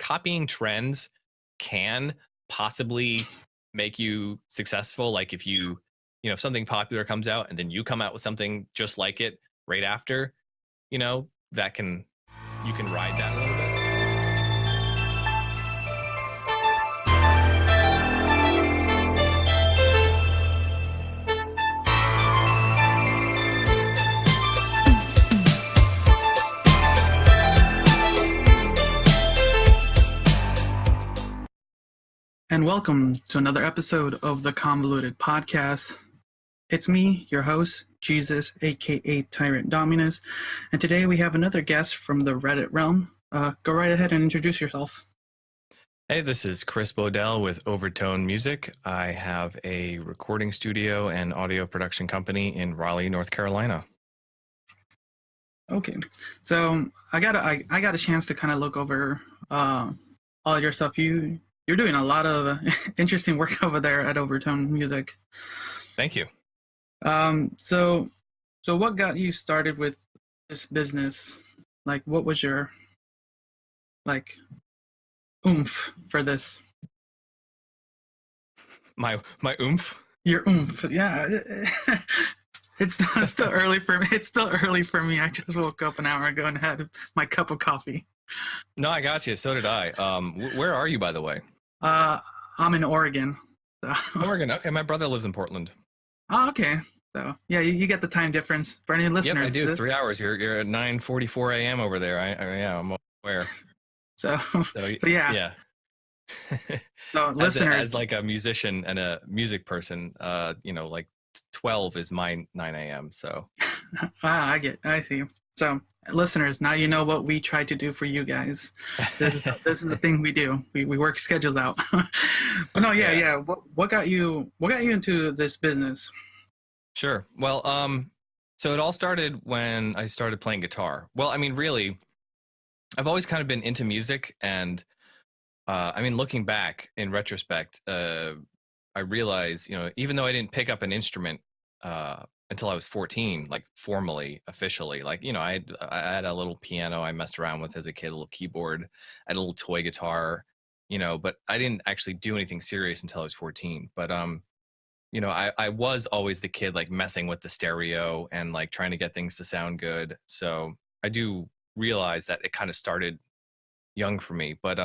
copying trends can possibly make you successful. Like if if something popular comes out and then you come out with something just like it right after, that you can ride that a little bit. And welcome to another episode of the Convoluted Podcast. It's me, your host, Jesus, aka Tyrant Dominus, and today we have another guest from the Reddit realm. Go right ahead and introduce yourself. Hey, this is Chris Bodall with OverTone Music. I have a recording studio and audio production company in Raleigh, North Carolina. Okay, so I got a chance to kind of look over all your stuff. You're doing a lot of interesting work over there at OverTone Music. Thank you. So what got you started with this business? Like, what was your oomph for this? My oomph? Your oomph, yeah. It's still early for me. It's still early for me. I just woke up an hour ago and had my cup of coffee. No, I got you. So did I. Where are you, by the way? I'm in Oregon. So. Oregon. Okay, my brother lives in Portland. Oh, okay. So yeah, you get the time difference for any listeners. Yep, I do. It's 3 hours. You're at 9:44 a.m. over there. I'm aware. So yeah. Yeah. So listeners, as like a musician and a music person, like 12 is my 9 a.m. So. I see. So listeners, now you know what we try to do for you guys. This is the thing we do. We work schedules out. But no, yeah. What got you into this business? Sure. Well, so it all started when I started playing guitar. Well, I mean, really, I've always kind of been into music, and looking back in retrospect, I realized, even though I didn't pick up an instrument until I was 14, like formally, officially, like, I had a little piano I messed around with as a kid, a little keyboard, I had a little toy guitar, but I didn't actually do anything serious until I was 14. But, I was always the kid, like messing with the stereo and like trying to get things to sound good. So I do realize that it kind of started young for me, but,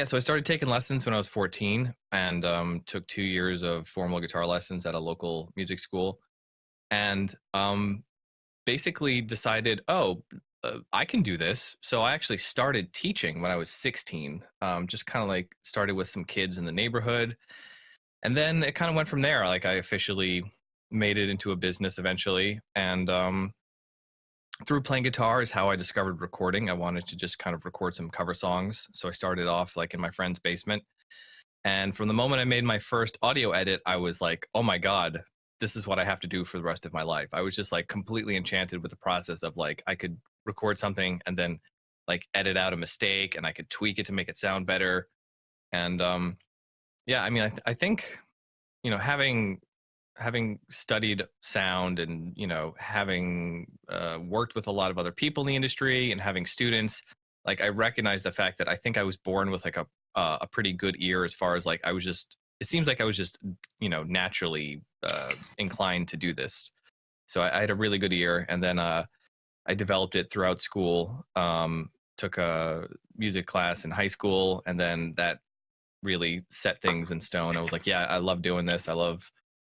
so I started taking lessons when I was 14 and took 2 years of formal guitar lessons at a local music school, and basically decided, I can do this. So I actually started teaching when I was 16, just kind of like started with some kids in the neighborhood. And then it kind of went from there. Like I officially made it into a business eventually. And through playing guitar is how I discovered recording. I wanted to just kind of record some cover songs. So I started off like in my friend's basement. And from the moment I made my first audio edit, I was like, oh my God, this is what I have to do for the rest of my life. I was just like completely enchanted with the process of like, I could record something and then like edit out a mistake and I could tweak it to make it sound better. And I think, having studied sound and, having worked with a lot of other people in the industry and having students, like I recognize the fact that I think I was born with like a pretty good ear as far as like, it seems like I was just, naturally inclined to do this. So I had a really good ear, and then I developed it throughout school, took a music class in high school, and then that really set things in stone. I was like, yeah, I love doing this. I love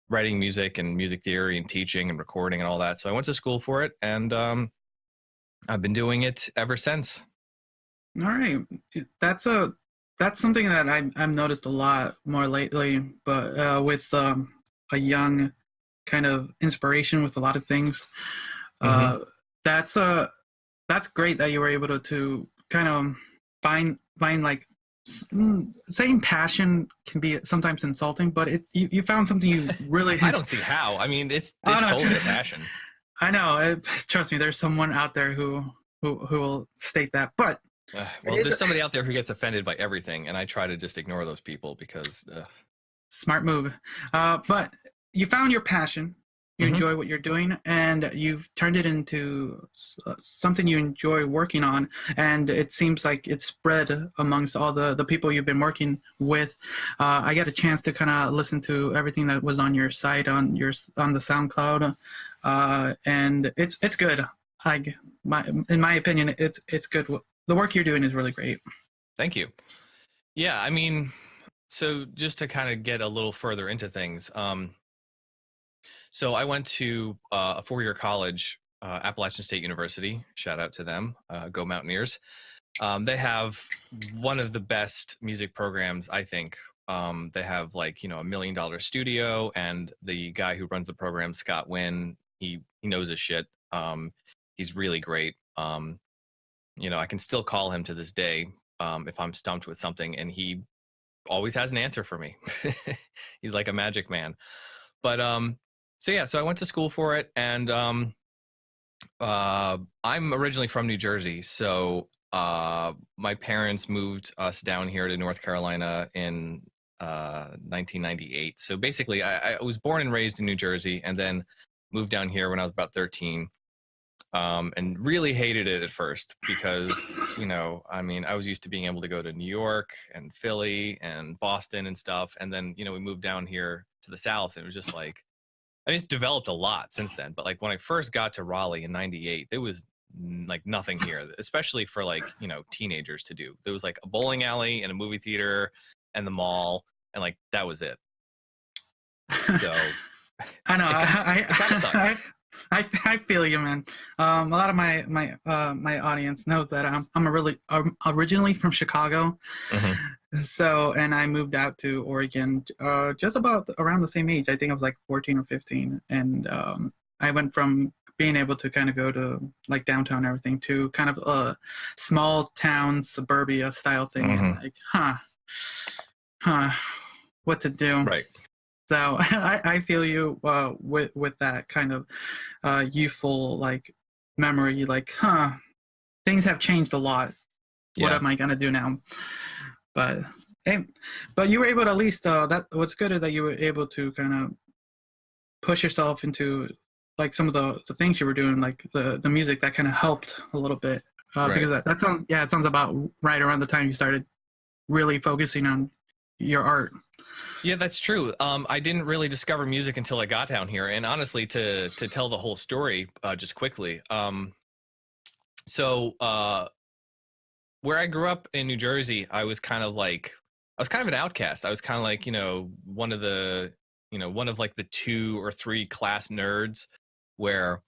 writing music and music theory and teaching and recording and all that. So I went to school for it, and I've been doing it ever since. All right. That's something that I've noticed a lot more lately, but with a young kind of inspiration with a lot of things. Mm-hmm. That's great that you were able to kind of find like, saying passion can be sometimes insulting, but you found something you really. I don't see how. I mean, it's solely passion. I know. Trust me, there's someone out there who will state that, but there's somebody out there who gets offended by everything, and I try to just ignore those people because. Smart move, but you found your passion. you Mhm. enjoy what you're doing, and you've turned it into something you enjoy working on, and it seems like it's spread amongst all the people you've been working with. I got a chance to kind of listen to everything that was on your site on the SoundCloud, and it's good. In my opinion, it's good. The work you're doing is really great. Thank you. Yeah, I mean, so just to kind of get a little further into things, so I went to a 4-year college, Appalachian State University. Shout out to them. Go Mountaineers. They have one of the best music programs, I think. They have like, $1 million studio, and the guy who runs the program, Scott Wynn, he knows his shit. He's really great. I can still call him to this day if I'm stumped with something, and he always has an answer for me. He's like a magic man. But so I went to school for it, and I'm originally from New Jersey, so my parents moved us down here to North Carolina in 1998. So basically, I was born and raised in New Jersey, and then moved down here when I was about 13. And really hated it at first because, I was used to being able to go to New York and Philly and Boston and stuff. And then, we moved down here to the South. It was just like, it's developed a lot since then. But like when I first got to Raleigh in 98, there was like nothing here, especially for like, teenagers to do. There was like a bowling alley and a movie theater and the mall. And like, that was it. So I know. It kind of sucked. I feel you, man. A lot of my audience knows that I'm originally from Chicago, so and I moved out to Oregon just about around the same age. I think I was like 14 or 15, and I went from being able to kind of go to like downtown and everything to kind of a small town suburbia style thing, and like, what to do? Right. So I feel you with that kind of youthful like memory, like, things have changed a lot. Yeah. What am I gonna do now? But hey, but you were able to at least that what's good is that you were able to kind of push yourself into like some of the things you were doing, like the music that kind of helped a little bit because it sounds about right around the time you started really focusing on your art. Yeah, that's true. I didn't really discover music until I got down here. And honestly, to tell the whole story just quickly. So where I grew up in New Jersey, I was kind of an outcast. I was kind of like, one of like the 2 or 3 class nerds where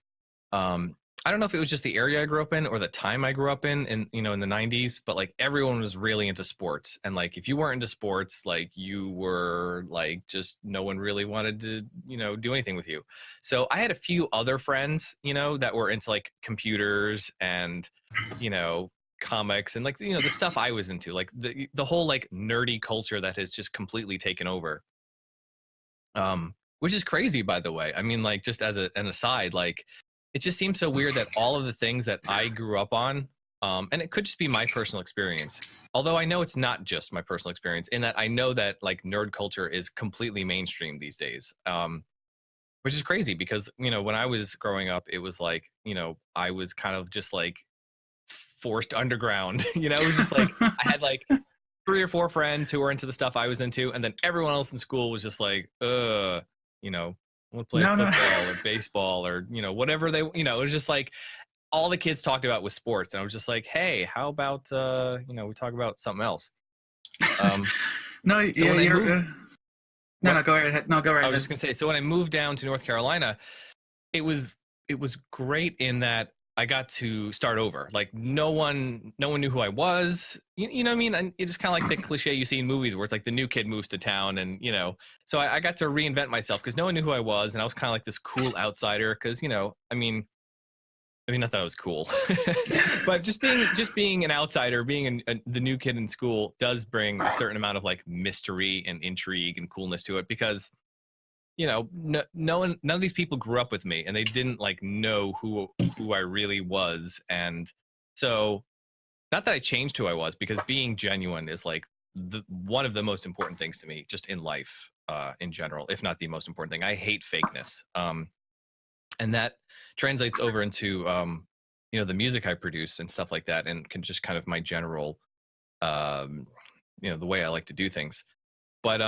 I don't know if it was just the area I grew up in or the time I grew up in the 90s, but like everyone was really into sports. And like, if you weren't into sports, like you were like, just no one really wanted to, do anything with you. So I had a few other friends, that were into like computers and, comics and like, the stuff I was into, like the whole like nerdy culture that has just completely taken over. Which is crazy, by the way. I mean, like just as an aside, like, it just seems so weird that all of the things that I grew up on, and it could just be my personal experience, although I know it's not just my personal experience, in that I know that like nerd culture is completely mainstream these days, which is crazy because, when I was growing up, it was like, I was kind of just like forced underground, it was just like, I had like 3 or 4 friends who were into the stuff I was into, and then everyone else in school was just like, we'll play football or baseball or, whatever they, it was just like all the kids talked about was sports. And I was just like, hey, how about, we talk about something else. No, go ahead. No, go right I was ahead. just gonna say, so when I moved down to North Carolina, it was great in that I got to start over. Like no one knew who I was. You know what I mean? And it's just kind of like the cliche you see in movies where it's like the new kid moves to town and, so I got to reinvent myself because no one knew who I was. And I was kind of like this cool outsider because, I mean, not that I was cool, but just being an outsider, being the new kid in school does bring a certain amount of like mystery and intrigue and coolness to it because, none of these people grew up with me and they didn't like know who I really was. And so not that I changed who I was, because being genuine is like one of the most important things to me just in life, in general, if not the most important thing. I hate fakeness. and that translates over into the music I produce and stuff like that, and can just kind of my general um, the way I like to do things. But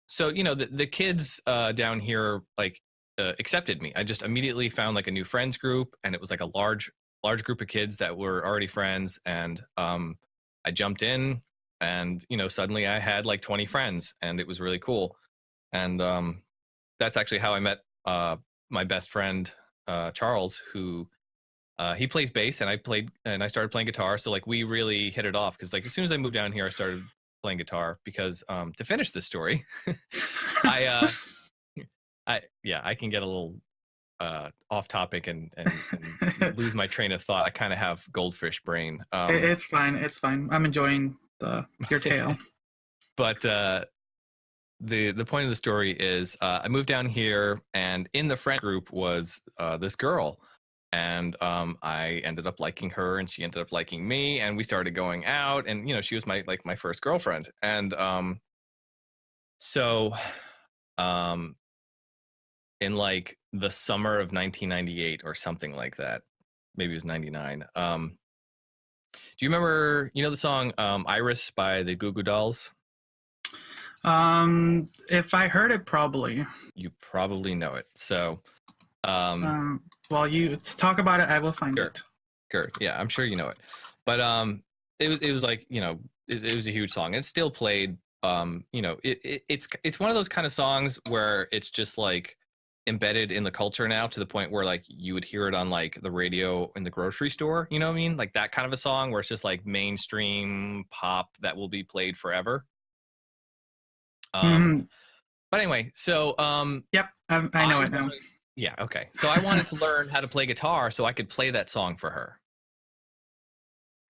so the kids down here like accepted me. I just immediately found like a new friends group, and it was like a large group of kids that were already friends, and I jumped in, and suddenly I had like 20 friends, and it was really cool. And that's actually how I met my best friend Charles, who he plays bass, and I started playing guitar. So like we really hit it off, because like as soon as I moved down here, I started playing guitar, because to finish this story, I I can get a little off topic and lose my train of thought. I kind of have goldfish brain. It's fine. It's fine. I'm enjoying your tale. But the point of the story is I moved down here, and in the friend group was this girl, and I ended up liking her, and she ended up liking me, and we started going out, and she was my first girlfriend. And so in like the summer of 1998 or something like that, maybe it was 99. Do you remember the song Iris by the Goo Goo Dolls? If I heard it, probably. You probably know it. So while you talk about it, I will find it. Sure. Yeah, I'm sure you know it. But it was like it was a huge song. It's still played. It's one of those kind of songs where it's just like embedded in the culture now, to the point where like you would hear it on like the radio in the grocery store. You know what I mean? Like that kind of a song where it's just like mainstream pop that will be played forever. But anyway, so yep, I know it now. Yeah, okay. So I wanted to learn how to play guitar so I could play that song for her.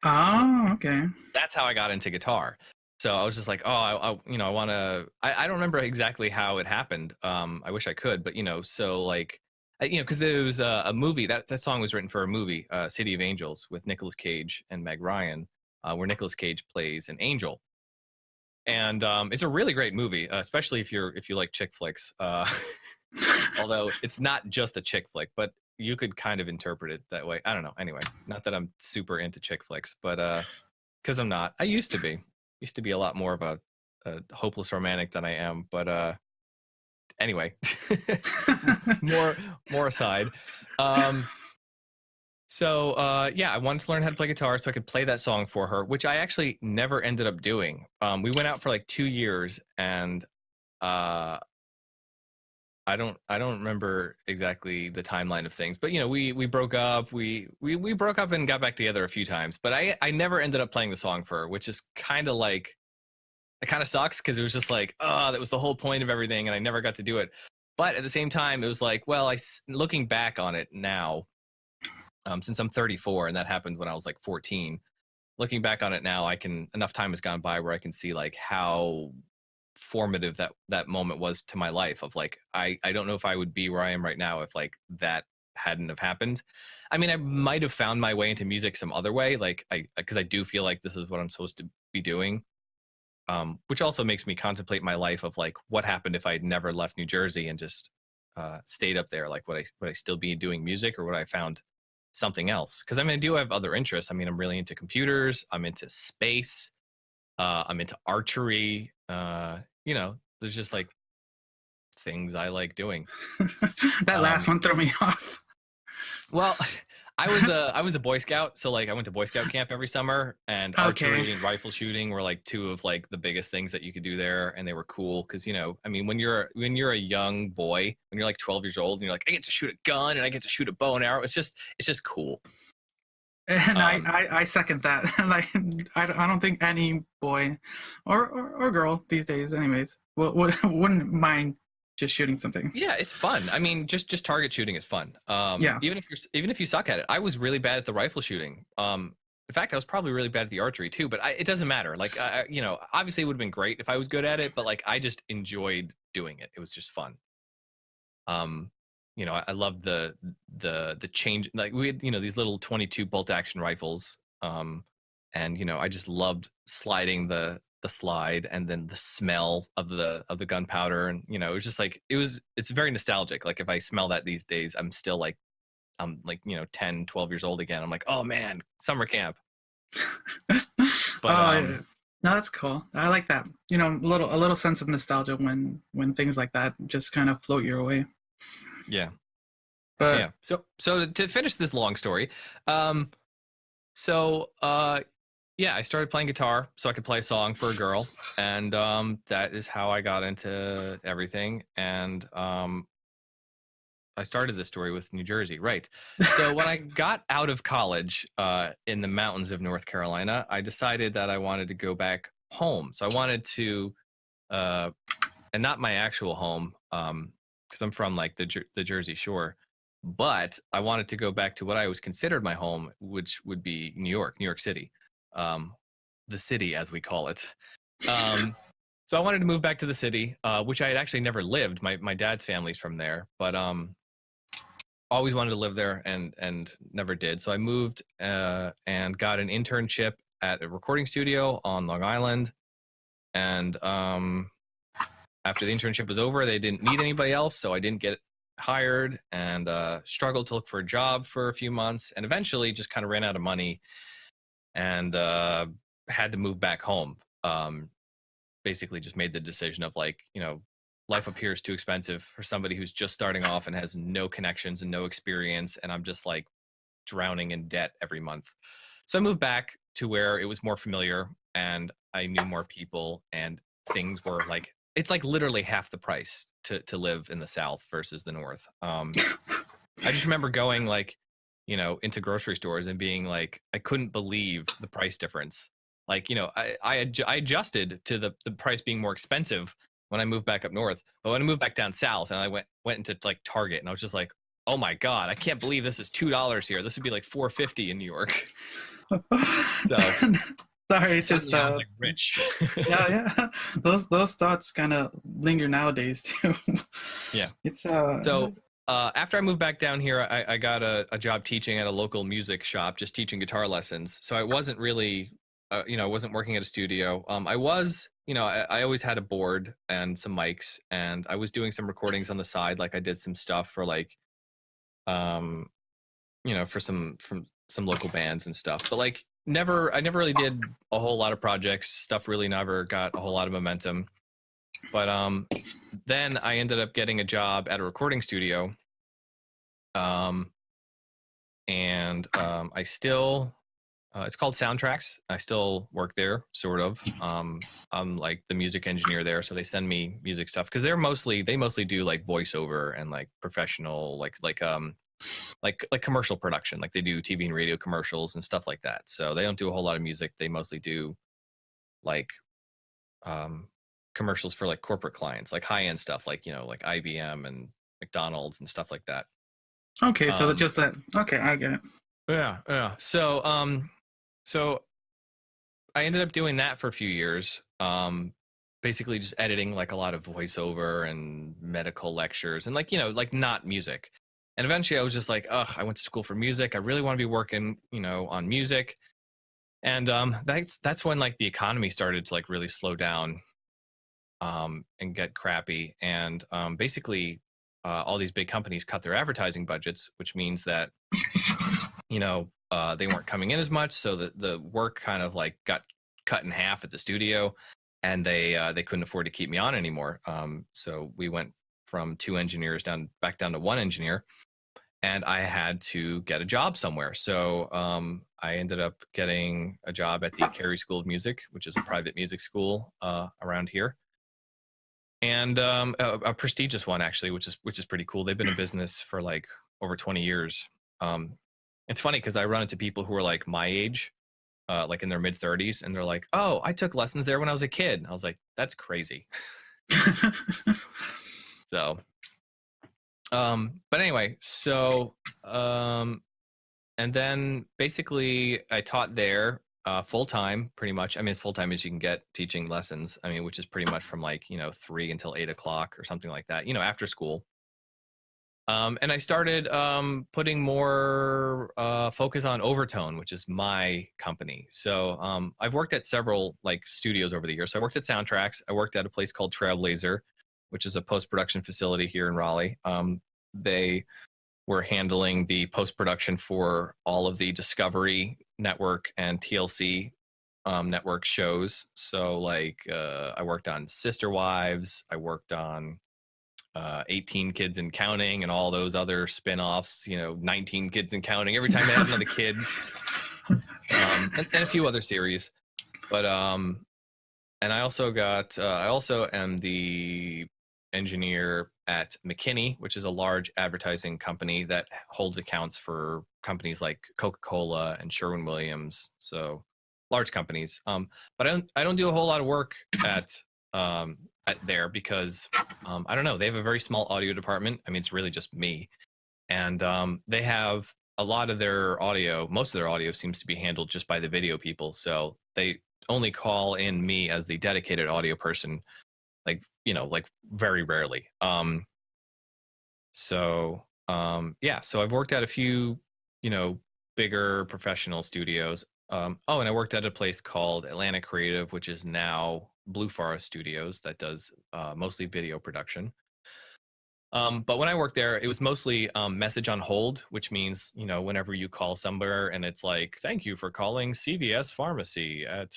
Oh, okay. That's how I got into guitar. So I was just like, I want to. I don't remember exactly how it happened. I wish I could, but so like, because there was a movie that song was written for a movie, City of Angels, with Nicolas Cage and Meg Ryan, where Nicolas Cage plays an angel. And it's a really great movie, especially if you like chick flicks. Although it's not just a chick flick, but you could kind of interpret it that way. I don't know. Anyway, not that I'm super into chick flicks, but because I'm not. I used to be a lot more of a hopeless romantic than I am. But anyway, more aside. So yeah, I wanted to learn how to play guitar so I could play that song for her, which I actually never ended up doing. We went out for like 2 years, and I don't remember exactly the timeline of things, but we broke up. We broke up and got back together a few times, but I never ended up playing the song for her, which is kind of like, it kind of sucks, because it was just like, that was the whole point of everything, and I never got to do it. But at the same time, it was like, well, looking back on it now, since I'm 34 and that happened when I was like 14, looking back on it now, enough time has gone by where I can see like how formative that moment was to my life. Of like, I don't know if I would be where I am right now if like that hadn't have happened. I mean, I might have found my way into music some other way, like because I do feel like this is what I'm supposed to be doing, which also makes me contemplate my life of like, what happened if I had never left New Jersey and just stayed up there? Like, would I still be doing music, or would I found something else? Because I mean, I do have other interests. I mean, I'm really into computers, I'm into space, I'm into archery. There's just like things I like doing. That last one threw me off. Well, I was a Boy Scout, so like I went to Boy Scout camp every summer, and archery and rifle shooting were like two of like the biggest things that you could do there, and they were cool because I mean, when you're a young boy, when you're like 12 years old, and you're like, I get to shoot a gun and I get to shoot a bow and arrow, it's just cool. And I second that. Like, I don't think any boy or girl these days, anyways, wouldn't mind just shooting something. Yeah, it's fun. I mean, just target shooting is fun. Yeah. Even if you suck at it. I was really bad at the rifle shooting. In fact, I was probably really bad at the archery too. But it doesn't matter. Like, obviously it would have been great if I was good at it. But like, I just enjoyed doing it. It was just fun. I loved the change. Like, we had these little 22 bolt action rifles. And I just loved sliding the the slide, and then the smell of the gunpowder, and it was just like it's very nostalgic. Like if I smell that these days, I'm still like, I'm like 10, 12 years old again. I'm like, oh man, summer camp. But yeah. No, that's cool. I like that. A little sense of nostalgia when things like that just kind of float your way. yeah. But Yeah. So to finish this long story, so yeah, I started playing guitar so I could play a song for a girl, and that is how I got into everything. And I started this story with New Jersey, right? So when I got out of college in the mountains of North Carolina, I decided that I wanted to go back home. So I wanted to, and not my actual home, because I'm from like the Jersey Shore, but I wanted to go back to what I was considered my home, which would be New York City, the city as we call it. So I wanted to move back to the city, which I had actually never lived. My dad's family's from there, but always wanted to live there and never did. So I moved and got an internship at a recording studio on Long Island. And after the internship was over, they didn't need anybody else, so I didn't get hired, and struggled to look for a job for a few months, and eventually just kind of ran out of money and had to move back home. Basically just made the decision of like, life up here is too expensive for somebody who's just starting off and has no connections and no experience, and I'm just like drowning in debt every month. So I moved back to where it was more familiar and I knew more people, and things were like, it's like literally half the price to live in the South versus the North. I just remember going like, into grocery stores and being like, I couldn't believe the price difference. Like, I adjusted to the price being more expensive when I moved back up north, but when I moved back down south and I went into like Target, and I was just like, oh my God, I can't believe this is $2 here. This would be like $4.50 in New York. So sorry, it's just I was like rich. yeah. Those thoughts kind of linger nowadays too. Yeah. It's So after I moved back down here, I got a job teaching at a local music shop, just teaching guitar lessons. So I wasn't really, I wasn't working at a studio. I was, I always had a board and some mics, and I was doing some recordings on the side. Like I did some stuff for like, for some local bands and stuff. But like I never really did a whole lot of projects. Stuff really never got a whole lot of momentum. But then I ended up getting a job at a recording studio. And I still, it's called Soundtracks. I still work there, sort of. I'm like the music engineer there, so they send me music stuff because they mostly do like voiceover and like professional, like commercial production. Like they do TV and radio commercials and stuff like that. So they don't do a whole lot of music. They mostly do like commercials for like corporate clients, like high end stuff, like like IBM and McDonald's and stuff like that. okay. So just that. Okay, I get it. Yeah. So I ended up doing that for a few years. Basically just editing like a lot of voiceover and medical lectures and like like not music. And eventually I was just like, ugh, I went to school for music. I really want to be working, on music. And that's when like the economy started to like really slow down and get crappy. And basically all these big companies cut their advertising budgets, which means that, they weren't coming in as much. So the work kind of like got cut in half at the studio, and they couldn't afford to keep me on anymore. So we went from 2 engineers back down to 1 engineer. And I had to get a job somewhere. So I ended up getting a job at the Carey School of Music, which is a private music school around here. And a prestigious one, actually, which is pretty cool. They've been in business for like over 20 years. It's funny because I run into people who are like my age, like in their mid 30s, and they're like, oh, I took lessons there when I was a kid. I was like, that's crazy. So but anyway, so and then basically I taught there full time, pretty much. I mean, as full time as you can get teaching lessons. I mean, which is pretty much from like 3 until 8 o'clock or something like that. After school. And I started putting more focus on OverTone, which is my company. So I've worked at several like studios over the years. So I worked at Soundtracks. I worked at a place called Trailblazer, which is a post-production facility here in Raleigh. They were handling the post-production for all of the Discovery Network and TLC network shows. So like I worked on Sister Wives. I worked on 18 Kids and Counting and all those other spin-offs, 19 Kids and Counting. Every time they had another kid, and a few other series. But and I also am the engineer at McKinney, which is a large advertising company that holds accounts for companies like Coca-Cola and Sherwin-Williams. So large companies. But I don't do a whole lot of work at there because I don't know. They have a very small audio department. I mean, it's really just me, and they have a lot of their audio. Most of their audio seems to be handled just by the video people. So they only call in me as the dedicated audio person, like very rarely. So I've worked at a few bigger professional studios. And I worked at a place called Atlantic Creative, which is now Blue Forest Studios, that does mostly video production. But when I worked there, it was mostly message on hold, which means, whenever you call somewhere and it's like, thank you for calling CVS Pharmacy at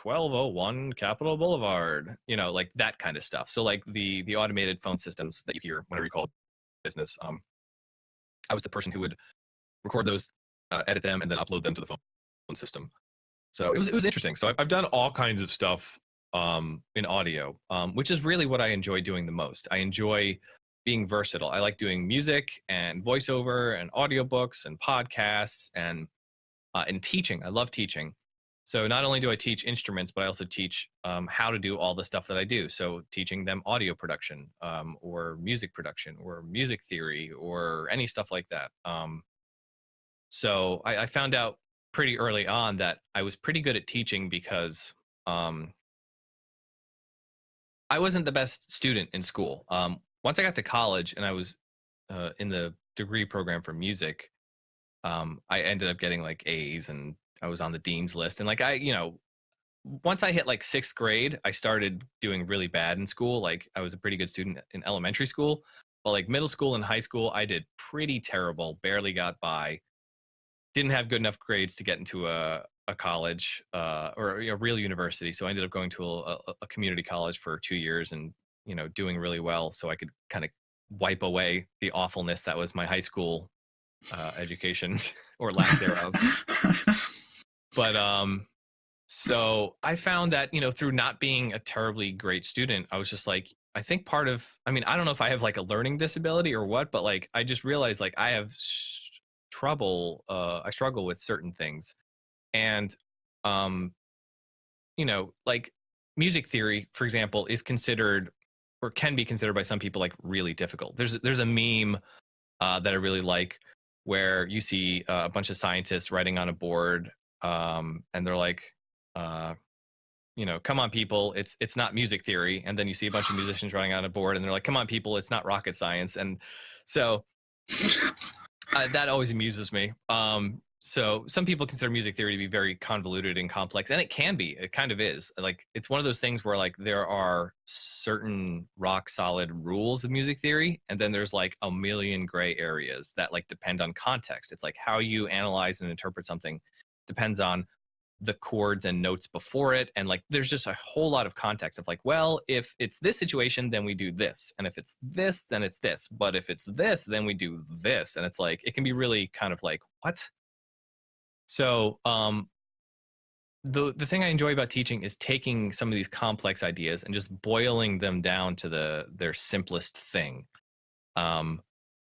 1201 Capitol Boulevard, like that kind of stuff. So like the automated phone systems that you hear whenever you call business, I was the person who would record those, edit them, and then upload them to the phone system. So it was interesting. So I've done all kinds of stuff in audio, which is really what I enjoy doing the most. I enjoy being versatile. I like doing music and voiceover and audiobooks and podcasts and teaching. I love teaching. So not only do I teach instruments, but I also teach how to do all the stuff that I do. So teaching them audio production or music production or music theory or any stuff like that. So I found out pretty early on that I was pretty good at teaching because I wasn't the best student in school. Once I got to college and I was in the degree program for music, I ended up getting like A's and I was on the dean's list. And like once I hit like sixth grade, I started doing really bad in school. Like I was a pretty good student in elementary school, but like middle school and high school, I did pretty terrible, barely got by. Didn't have good enough grades to get into a college or a real university. So I ended up going to a community college for 2 years and, doing really well. So I could kind of wipe away the awfulness that was my high school education or lack thereof. But so I found that, through not being a terribly great student, I was just like, I think I don't know if I have like a learning disability or what, but like, I just realized like I have trouble. I struggle with certain things. And, like music theory, for example, is considered or can be considered by some people like really difficult. There's a meme that I really like where you see a bunch of scientists writing on a board and they're like, come on people, it's not music theory. And then you see a bunch of musicians writing on a board and they're like, come on people, it's not rocket science. And so that always amuses me. So some people consider music theory to be very convoluted and complex, and it can be. It kind of is. Like it's one of those things where like there are certain rock solid rules of music theory, and then there's like a million gray areas that like depend on context. It's like how you analyze and interpret something depends on the chords and notes before it, and like there's just a whole lot of context of like, well, if it's this situation, then we do this, and if it's this, then it's this, but if it's this, then we do this, and it's like it can be really kind of like what. So the thing I enjoy about teaching is taking some of these complex ideas and just boiling them down to their simplest thing.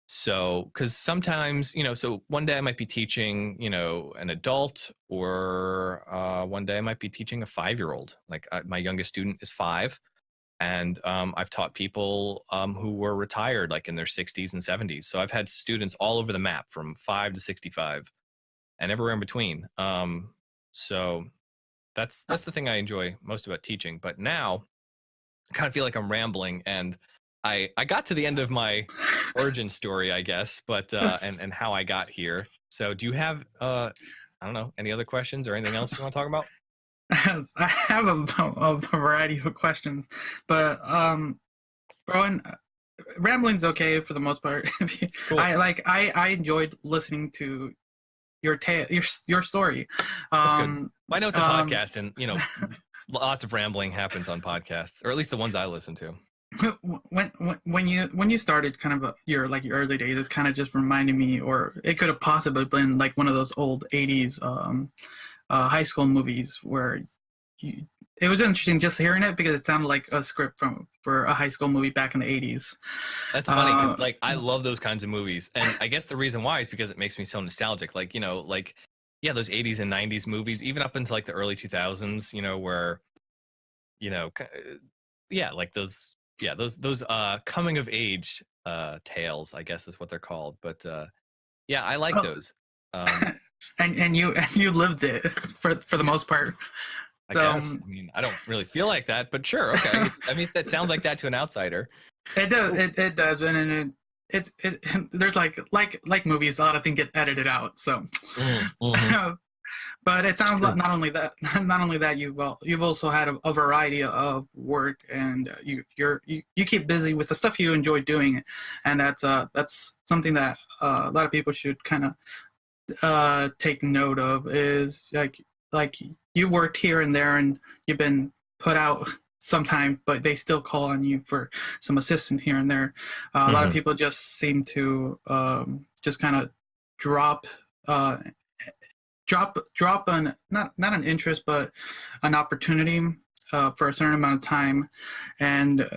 So because sometimes, so one day I might be teaching, an adult, or one day I might be teaching a 5-year-old. Like my youngest student is 5. And I've taught people who were retired, like in their 60s and 70s. So I've had students all over the map from 5 to 65. And everywhere in between. So that's the thing I enjoy most about teaching. But now I kind of feel like I'm rambling, and I got to the end of my origin story, I guess, but and how I got here. So do you have I don't know, any other questions or anything else you want to talk about? I have a variety of questions, but Rowan, rambling's okay for the most part. Cool. I enjoyed listening to your story. That's good. Well, I know it's a Um, podcast, and lots of rambling happens on podcasts, or at least the ones I listen to. when you started kind of your early days, it kind of just reminded me, or it could have possibly been like one of those old '80s high school movies where it was interesting just hearing it because it sounded like a script for a high school movie back in the '80s. That's funny because like I love those kinds of movies, and I guess the reason why is because it makes me so nostalgic. Like like yeah, those '80s and '90s movies, even up into like the early 2000s, where yeah, like those coming of age tales, I guess is what they're called. But yeah, I like Oh, those. Um, and you lived it for the most part. I So guess. I mean, I don't really feel like that, but sure, okay. I mean, that sounds like that to an outsider. it does Cool. it does, and it there's like movies, a lot of things get edited out. So Mm-hmm. but it sounds like True. not only that you've also had a variety of work, and you keep busy with the stuff you enjoy doing, and that's something that a lot of people should kind of take note of, is like you worked here and there and you've been put out sometime, but they still call on you for some assistance here and there. A lot of Mm-hmm. people just seem to just kind of drop uh, drop an not an interest but an opportunity for a certain amount of time, and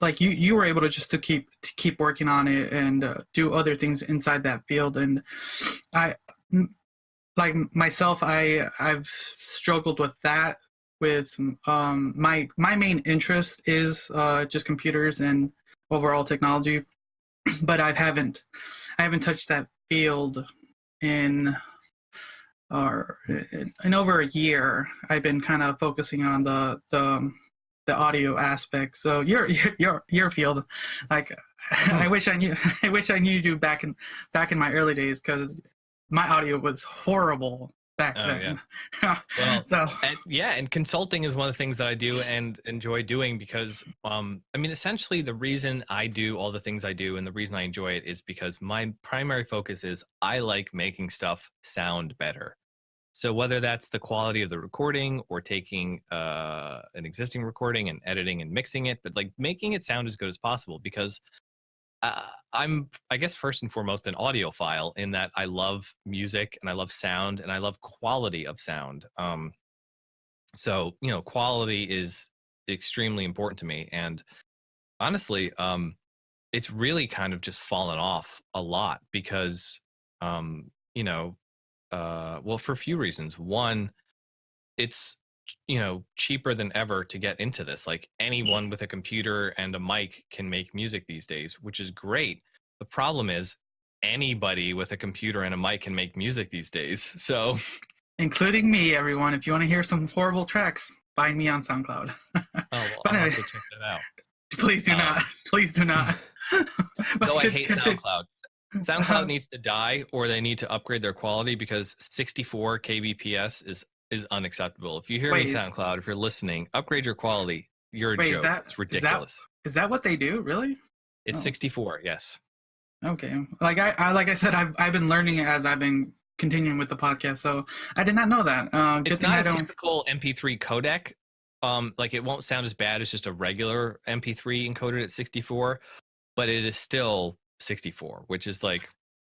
like you were able to just to keep working on it and do other things inside that field. And I like myself, I've struggled with that. With my main interest is just computers and overall technology, but I haven't touched that field in or in over a year. I've been kind of focusing on the audio aspect. So your field, like I wish I knew I wish I knew you back in my early days, because my audio was horrible back Oh yeah. then. Well, So and consulting is one of the things that I do and enjoy doing because, I mean, essentially the reason I do all the things I do and the reason I enjoy it is because my primary focus is I like making stuff sound better. So whether that's the quality of the recording or taking an existing recording and editing and mixing it, but like making it sound as good as possible because I'm, I guess, first and foremost an audiophile in that I love music and I love sound and I love quality of sound. So quality is extremely important to me, and honestly, it's really kind of just fallen off a lot because, um, you know, well, for a few reasons. One, it's cheaper than ever to get into this. Like anyone with a computer and a mic can make music these days, which is great. The problem is anybody with a computer and a mic can make music these days. So including me, everyone, if you want to hear some horrible tracks, find me on SoundCloud. oh well, But I'll have anyway, to check that out. please do not. Please do not. Though But I hate SoundCloud. SoundCloud um, needs to die or they need to upgrade their quality because 64 kbps is unacceptable. If you hear me, wait, SoundCloud, if you're listening, upgrade your quality. You're a wait, is joke. that It's is that ridiculous. is that what they do? Really? It's Oh, 64, yes. okay. Like I said, I've been learning it as I've been continuing with the podcast, so I did not know that. Good It's thing not I a don't. typical MP3 codec. Like it won't sound as bad as just a regular MP3 encoded at 64, but it is still 64, which is like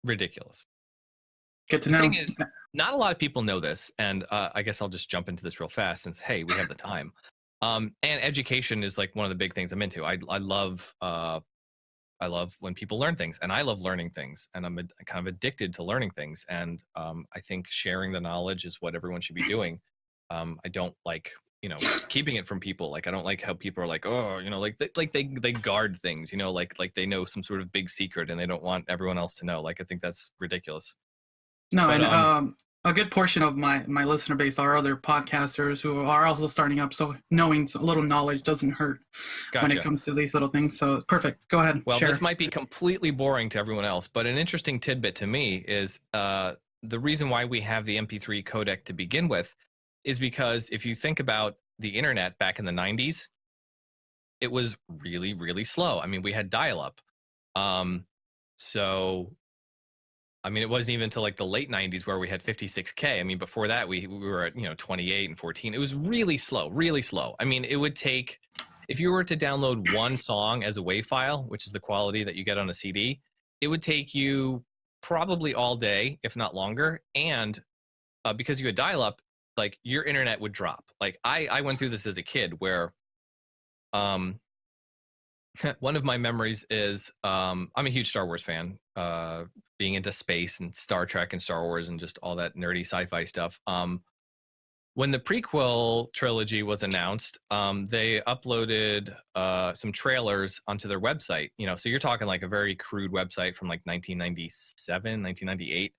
ridiculous. Good to The know. thing is, not a lot of people know this, and I guess I'll just jump into this real fast since hey, we have the time. And education is like one of the big things I'm into. I love when people learn things, and I love learning things, and I'm kind of addicted to learning things. And I think sharing the knowledge is what everyone should be doing. I don't like keeping it from people. Like I don't like how people are like, oh, they guard things. Like they know some sort of big secret and they don't want everyone else to know. Like I think that's ridiculous. No, But and a good portion of my listener base are other podcasters who are also starting up. So knowing a little knowledge doesn't hurt when it Gotcha. comes to these little things. So perfect. Go ahead, Well, share. this might be completely boring to everyone else, but an interesting tidbit to me is the reason why we have the MP3 codec to begin with is because if you think about the internet back in the 90s, it was really, really slow. I mean, we had dial-up. Um, so, I mean, it wasn't even until like the late 90s where we had 56K. I mean, before that, we were at, 28 and 14. It was really slow, really slow. I mean, it would take, if you were to download one song as a WAV file, which is the quality that you get on a CD, it would take you probably all day, if not longer. And because you had dial-up, like your internet would drop. Like I went through this as a kid where um, one of my memories is I'm a huge Star Wars fan, being into space and Star Trek and Star Wars and just all that nerdy sci-fi stuff. When the prequel trilogy was announced, they uploaded some trailers onto their website. So you're talking like a very crude website from like 1997, 1998.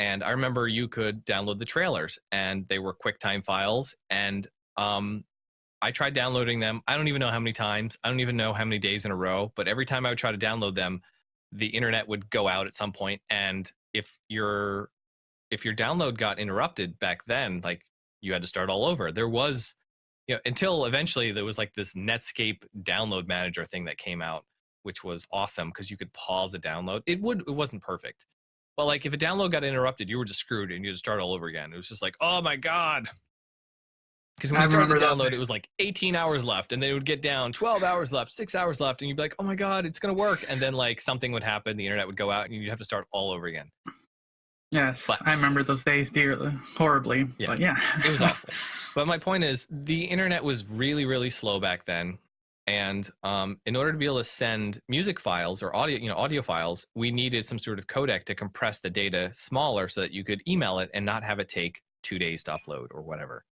And I remember you could download the trailers, and they were QuickTime files. And I tried downloading them. I don't even know how many times. I don't even know how many days in a row. But every time I would try to download them, the internet would go out at some point. And if your download got interrupted back then, like you had to start all over. There was, until eventually there was like this Netscape download manager thing that came out, which was awesome because you could pause a download. It wasn't perfect. But like if a download got interrupted, you were just screwed and you had to start all over again. It was just like, oh my God. Because when I you started the remember those download, it days. was like 18 hours left, and then it would get down 12 hours left, 6 hours left, and you'd be like, oh my God, it's going to work. And then like something would happen, the internet would go out, and you'd have to start all over again. Yes, I But remember those days dearly, horribly. yeah, But yeah, it was awful. But my point is, the internet was really, really slow back then. And in order to be able to send music files or audio files, we needed some sort of codec to compress the data smaller so that you could email it and not have it take 2 days to upload or whatever.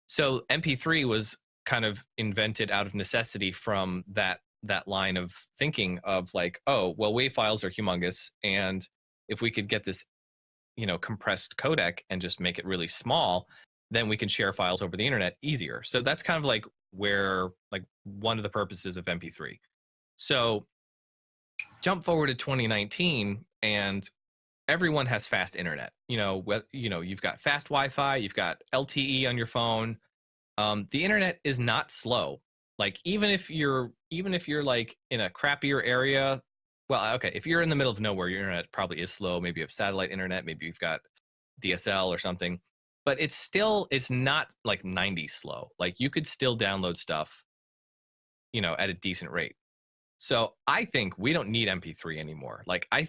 So MP3 was kind of invented out of necessity from that line of thinking of like, oh, well, WAV files are humongous, and if we could get this, compressed codec and just make it really small, then we can share files over the internet easier. So that's kind of like where like one of the purposes of MP3. So jump forward to 2019 and everyone has fast internet. You've got fast Wi-Fi, you've got LTE on your phone. The internet is not slow. Like even if you're like in a crappier area, well, okay, if you're in the middle of nowhere, your internet probably is slow. Maybe you have satellite internet, maybe you've got DSL or something, but it's not like 90 slow. Like you could still download stuff, at a decent rate. So I think we don't need MP3 anymore. Like I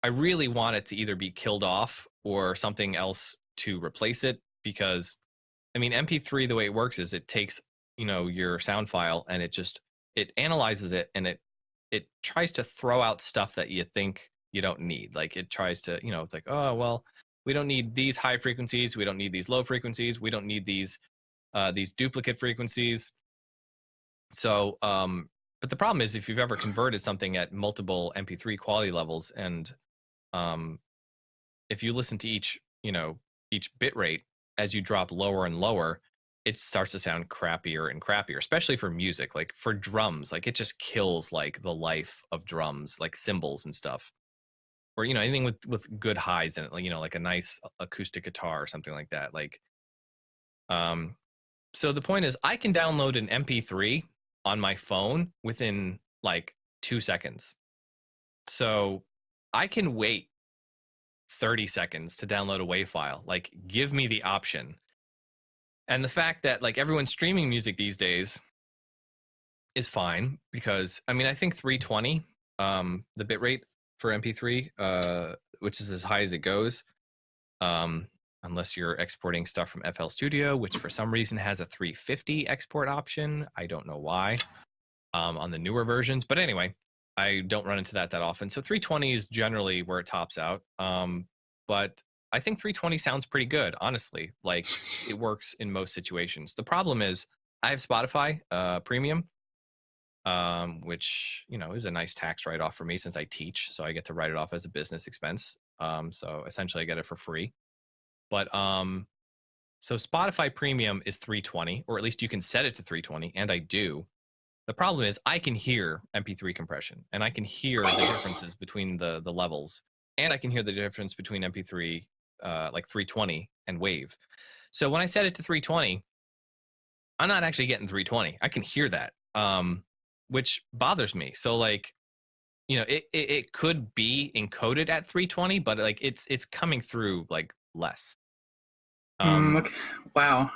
really want it to either be killed off or something else to replace it, because I mean MP3, the way it works is it takes, your sound file and it analyzes it, and it tries to throw out stuff that you think you don't need. Like it tries to, it's like, oh well, we don't need these high frequencies, we don't need these low frequencies, we don't need these duplicate frequencies. So but the problem is if you've ever converted something at multiple MP3 quality levels, and if you listen to each bit rate as you drop lower and lower, it starts to sound crappier and crappier, especially for music. Like for drums, like it just kills like the life of drums, like cymbals and stuff, or anything with good highs in it, like like a nice acoustic guitar or something like that. Like so the point is, I can download an MP3 on my phone within like 2 seconds. So I can wait 30 seconds to download a WAV file. Like give me the option. And the fact that like everyone's streaming music these days is fine, because I mean, I think 320, the bitrate for MP3, which is as high as it goes, unless you're exporting stuff from FL Studio, which for some reason has a 350 export option. I don't know why, on the newer versions. But anyway, I don't run into that often. So 320 is generally where it tops out. But I think 320 sounds pretty good, honestly. Like it works in most situations. The problem is I have Spotify Premium, which is a nice tax write-off for me since I teach, so I get to write it off as a business expense. So essentially I get it for free. But so Spotify Premium is 320, or at least you can set it to 320, and I do. The problem is I can hear MP3 compression, and I can hear the differences between the levels, and I can hear the difference between MP3 like 320 and Wave. So when I set it to 320, I'm not actually getting 320. I can hear that, which bothers me. So like, it could be encoded at 320, but like it's coming through like less. Okay. Wow.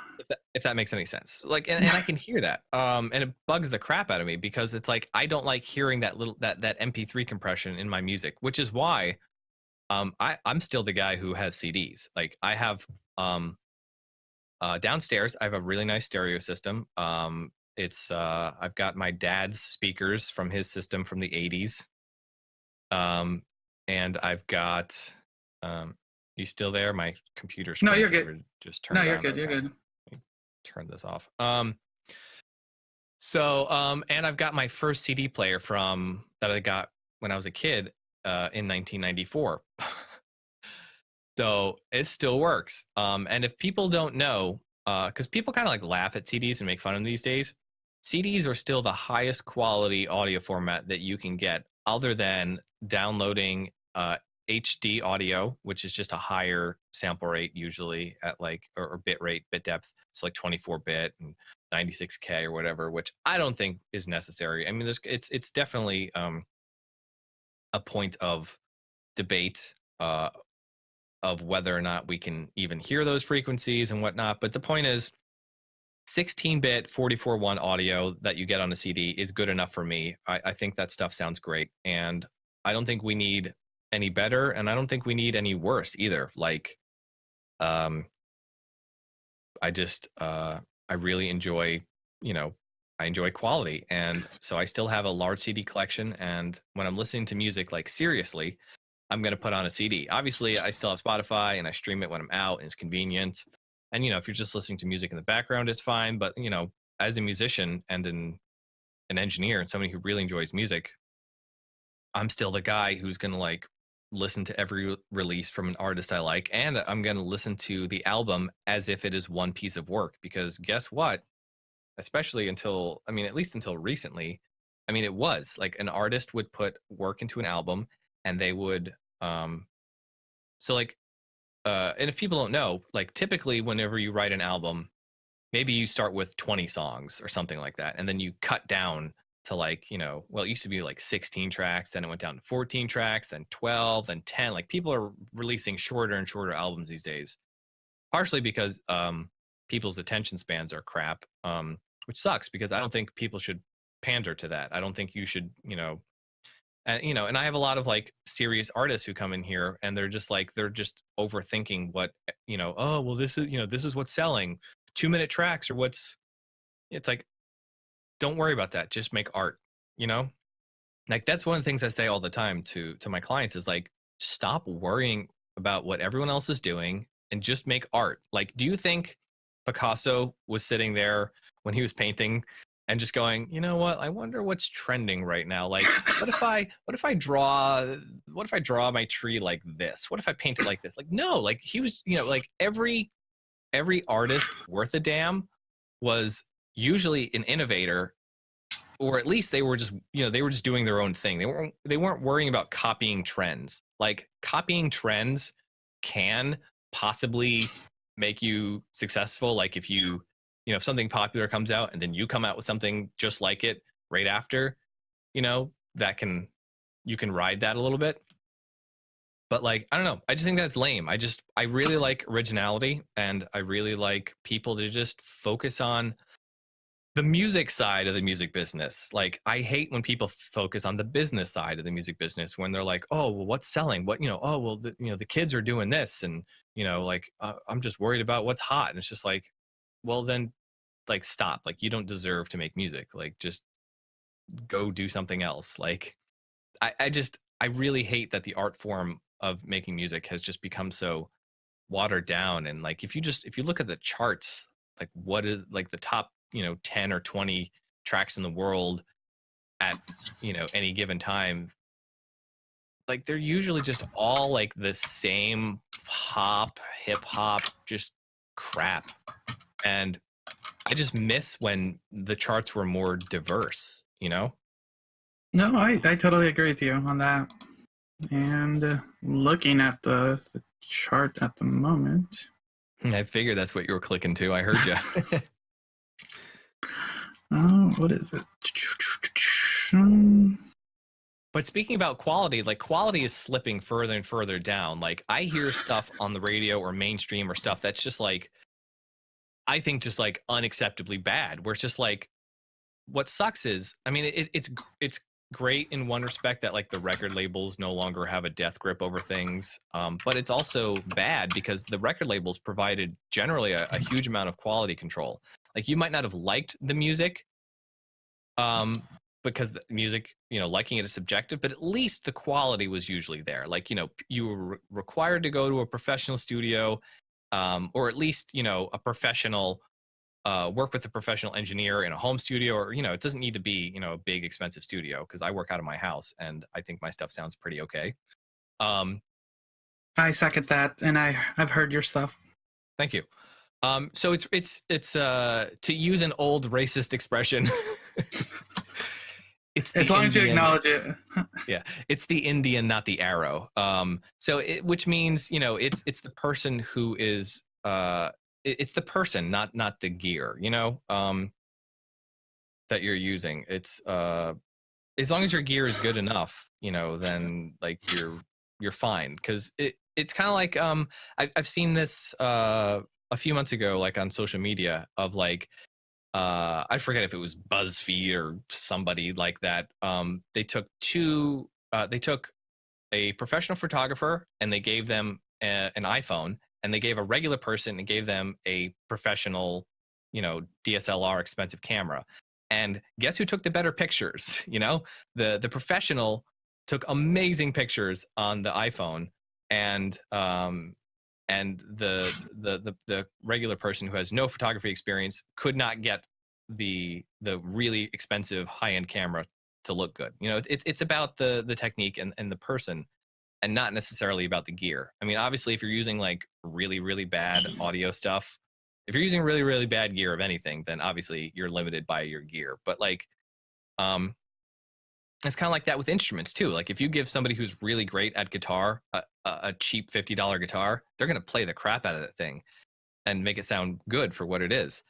If that makes any sense, like, and I can hear that, and it bugs the crap out of me because it's like I don't like hearing that that MP3 compression in my music, which is why I'm still the guy who has CDs. Like I have downstairs, I have a really nice stereo system. It's I've got my dad's speakers from his system from the 80s, and I've got you still there? My computer No, you're screensaver good. just turned No, on. you're good. Okay. You're good. Turn this off. And I've got my first CD player from that I got when I was a kid in 1994. So it still works. And if people don't know, because people kind of like laugh at CDs and make fun of them these days, CDs are still the highest quality audio format that you can get, other than downloading HD audio, which is just a higher sample rate, usually at like or bit rate, bit depth. So like 24-bit and 96K or whatever, which I don't think is necessary. I mean, it's definitely a point of debate of whether or not we can even hear those frequencies and whatnot. But the point is, 16-bit 44.1 audio that you get on a CD is good enough for me. I think that stuff sounds great, and I don't think we need any better, and I don't think we need any worse either. Like, I just I really enjoy, I enjoy quality, and so I still have a large CD collection. And when I'm listening to music, like seriously, I'm going to put on a CD. Obviously, I still have Spotify and I stream it when I'm out and it's convenient. And, if you're just listening to music in the background, it's fine. But, as a musician and an engineer and somebody who really enjoys music, I'm still the guy who's going to like listen to every release from an artist I like. And I'm going to listen to the album as if it is one piece of work, because guess what? Especially at least until recently, it was like an artist would put work into an album, and they would so like and if people don't know, like typically whenever you write an album, maybe you start with 20 songs or something like that, and then you cut down to like, well, it used to be like 16 tracks, then it went down to 14 tracks, then 12, then 10. Like people are releasing shorter and shorter albums these days, partially because people's attention spans are crap, which sucks because I don't think people should pander to that. I don't think you should, and I have a lot of like serious artists who come in here, and they're just overthinking what, oh, well, this is what's selling, 2-minute tracks or it's like, don't worry about that. Just make art, like that's one of the things I say all the time to my clients is like, stop worrying about what everyone else is doing and just make art. Like, do you think Picasso was sitting there when he was painting and just going, you know what? I wonder what's trending right now. Like, what if I draw my tree like this? What if I paint it like this? Like, no, like he was, like every artist worth a damn was usually an innovator, or at least they were just, doing their own thing. They weren't worrying about copying trends. Like copying trends can possibly make you successful. Like if if something popular comes out and then you come out with something just like it right after, you can ride that a little bit. But like, I don't know. I just think that's lame. I really like originality, and I really like people to just focus on the music side of the music business. Like, I hate when people focus on the business side of the music business, when they're like, oh, well, what's selling? What, oh, well, the kids are doing this. And, like, I'm just worried about what's hot. And it's just like, well, then like, stop. Like, you don't deserve to make music. Like, just go do something else. Like, I really hate that the art form of making music has just become so watered down. And like, if you look at the charts, like what is like the top 10 or 20 tracks in the world at any given time, like they're usually just all like the same pop, hip hop, just crap. And I just miss when the charts were more diverse, you know? No, I totally agree with you on that. And looking at the chart at the moment. I figured that's what you were clicking to. I heard you. Oh, what is it? But speaking about quality, like quality is slipping further and further down. Like I hear stuff on the radio or mainstream or stuff that's just like, I think just like unacceptably bad, where it's just like, what sucks is, I mean, it's great in one respect that like the record labels no longer have a death grip over things, but it's also bad because the record labels provided generally a huge amount of quality control. Like you might not have liked the music, because the music, liking it is subjective, but at least the quality was usually there. Like, you were required to go to a professional studio, or at least, a professional, work with a professional engineer in a home studio, or, it doesn't need to be, a big expensive studio, because I work out of my house and I think my stuff sounds pretty okay. I second that, and I've heard your stuff. Thank you. So it's to use an old racist expression, it's as long as you acknowledge it. Yeah, it's the Indian, not the arrow. Which means, it's the person who is, it's the person, not the gear, that you're using. It's as long as your gear is good enough, then like you're fine. Because it's kind of like, I've seen this a few months ago, like on social media, of like, I forget if it was BuzzFeed or somebody like that. They took a professional photographer and they gave them an iPhone, and they gave a regular person and gave them a professional, DSLR expensive camera. And guess who took the better pictures? The professional took amazing pictures on the iPhone, and the regular person who has no photography experience could not get the really expensive high-end camera to look good. It's about the technique and the person, and not necessarily about the gear. I mean, obviously, if you're using like really, really bad audio stuff, if you're using really, really bad gear of anything, then obviously you're limited by your gear. But like, it's kind of like that with instruments too. Like if you give somebody who's really great at guitar a cheap $50 guitar, they're going to play the crap out of that thing and make it sound good for what it is.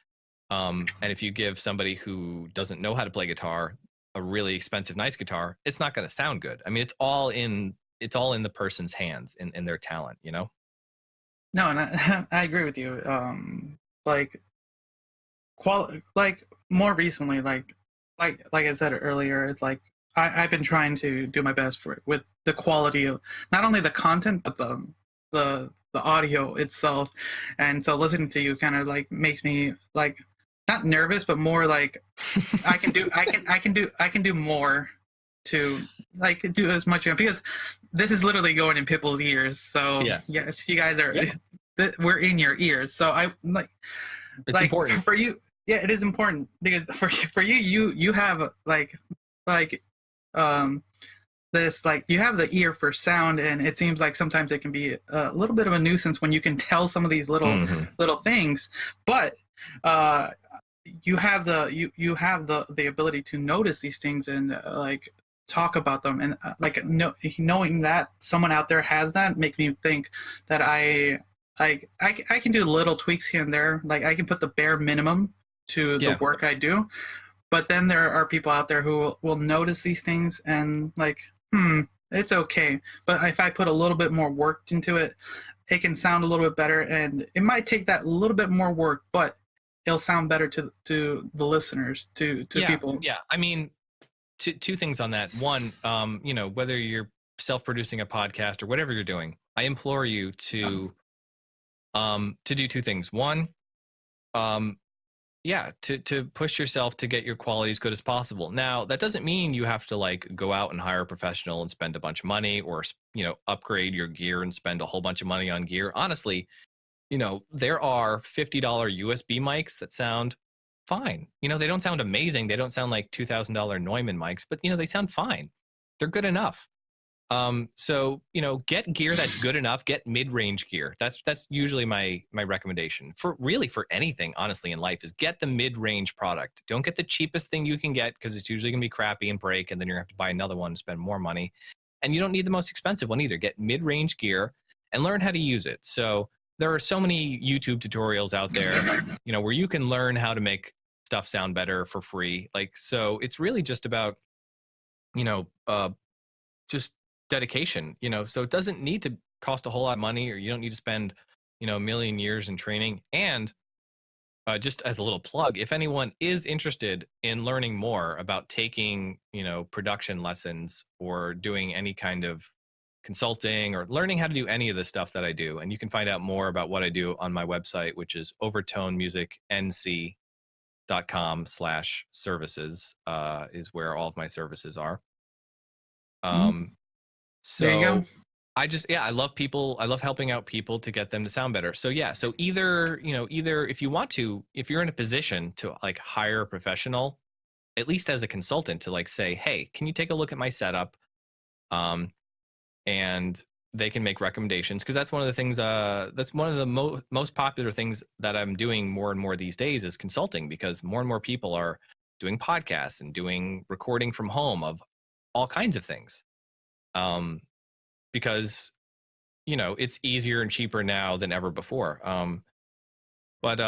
And if you give somebody who doesn't know how to play guitar a really expensive, nice guitar, it's not going to sound good. I mean, it's all in the person's hands, in their talent, No, and I agree with you. Like more recently, like I said earlier, it's like I've been trying to do my best with the quality of not only the content but the audio itself. And so listening to you kind of like makes me like not nervous, but more like I can do more to like do as much, because this is literally going in people's ears. So yes, you guys are, we're in your ears. So I like, it's important for you. Yeah, it is important because for you have this, like, you have the ear for sound, and it seems like sometimes it can be a little bit of a nuisance when you can tell some of these little things, but you have the ability to notice these things and like talk about them, and knowing that someone out there has that make me think that I can do little tweaks here and there. Like I can put the bare minimum to the work I do, but then there are people out there who will notice these things and like, it's okay. But if I put a little bit more work into it, it can sound a little bit better, and it might take that little bit more work, but it'll sound better to the listeners, to people. Yeah, I mean, two things on that. One, whether you're self-producing a podcast or whatever you're doing, I implore you to do two things. One, to push yourself to get your quality as good as possible. Now, that doesn't mean you have to like go out and hire a professional and spend a bunch of money, or upgrade your gear and spend a whole bunch of money on gear. Honestly, there are $50 USB mics that sound fine. They don't sound amazing. They don't sound like $2,000 Neumann mics, but they sound fine. They're good enough. So get gear that's good enough. Get mid-range gear. That's usually my recommendation for anything. Honestly, in life, is get the mid-range product. Don't get the cheapest thing you can get because it's usually gonna be crappy and break, and then you're gonna have to buy another one and spend more money. And you don't need the most expensive one either. Get mid-range gear and learn how to use it. So there are so many YouTube tutorials out there, where you can learn how to make stuff sound better for free. Like, so it's really just about, you know, uh, just dedication, so it doesn't need to cost a whole lot of money, or you don't need to spend, a million years in training. And just as a little plug, if anyone is interested in learning more about taking, production lessons or doing any kind of consulting or learning how to do any of the stuff that I do, and you can find out more about what I do on my website, which is overtonemusicnc.com/services, is where all of my services are. There you go. So I love people. I love helping out people to get them to sound better. So yeah, so either if you want to, if you're in a position to like hire a professional, at least as a consultant, to like say, hey, can you take a look at my setup? And they can make recommendations, because that's one of the things, that's one of the most popular things that I'm doing more and more these days is consulting, because more and more people are doing podcasts and doing recording from home of all kinds of things. Because it's easier and cheaper now than ever before. But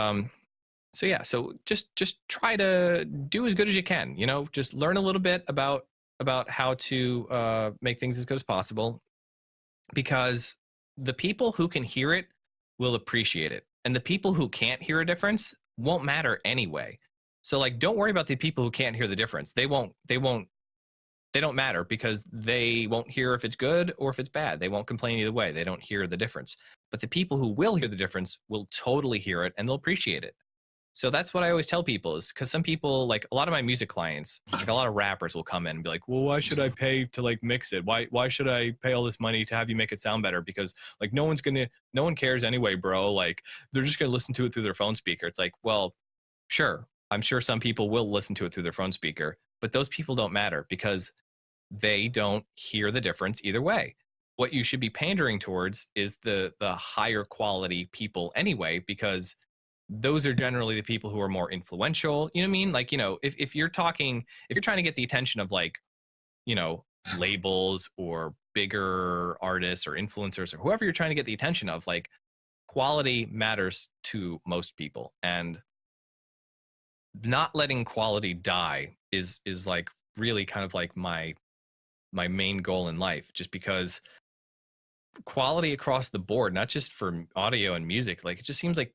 so yeah, so just try to do as good as you can. Just learn a little bit about how to make things as good as possible, because the people who can hear it will appreciate it, and the people who can't hear a difference won't matter anyway. So like, don't worry about the people who can't hear the difference. They don't matter, because they won't hear if it's good or if it's bad. They won't complain either way. They don't hear the difference. But the people who will hear the difference will totally hear it, and they'll appreciate it. So that's what I always tell people, is because some people, like a lot of my music clients, like a lot of rappers will come in and be like, well, why should I pay to like mix it? Why should I pay all this money to have you make it sound better? Because like no one cares anyway, bro. Like they're just going to listen to it through their phone speaker. It's like, well, sure. I'm sure some people will listen to it through their phone speaker, but those people don't matter, because they don't hear the difference either way. What you should be pandering towards is the higher quality people anyway, because those are generally the people who are more influential. You know what I mean? Like, if you're trying to get the attention of like, labels or bigger artists or influencers or whoever you're trying to get the attention of, like, quality matters to most people, and not letting quality die is like really kind of like my main goal in life, just because quality across the board, not just for audio and music, like it just seems like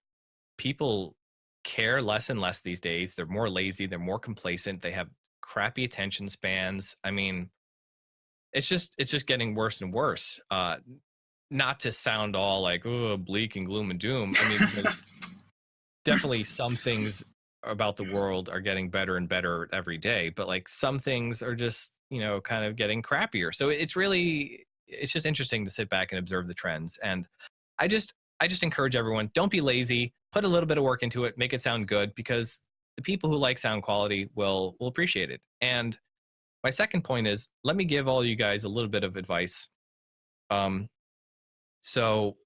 people care less and less these days. They're more lazy, they're more complacent, they have crappy attention spans. I mean, it's just getting worse and worse. Not to sound all like, oh, bleak and gloom and doom. I mean, because definitely some things about the world are getting better and better every day, but like some things are just, kind of getting crappier. So it's just interesting to sit back and observe the trends. And I just encourage everyone, don't be lazy, put a little bit of work into it, make it sound good, because the people who like sound quality will appreciate it. And my second point is, let me give all you guys a little bit of advice. So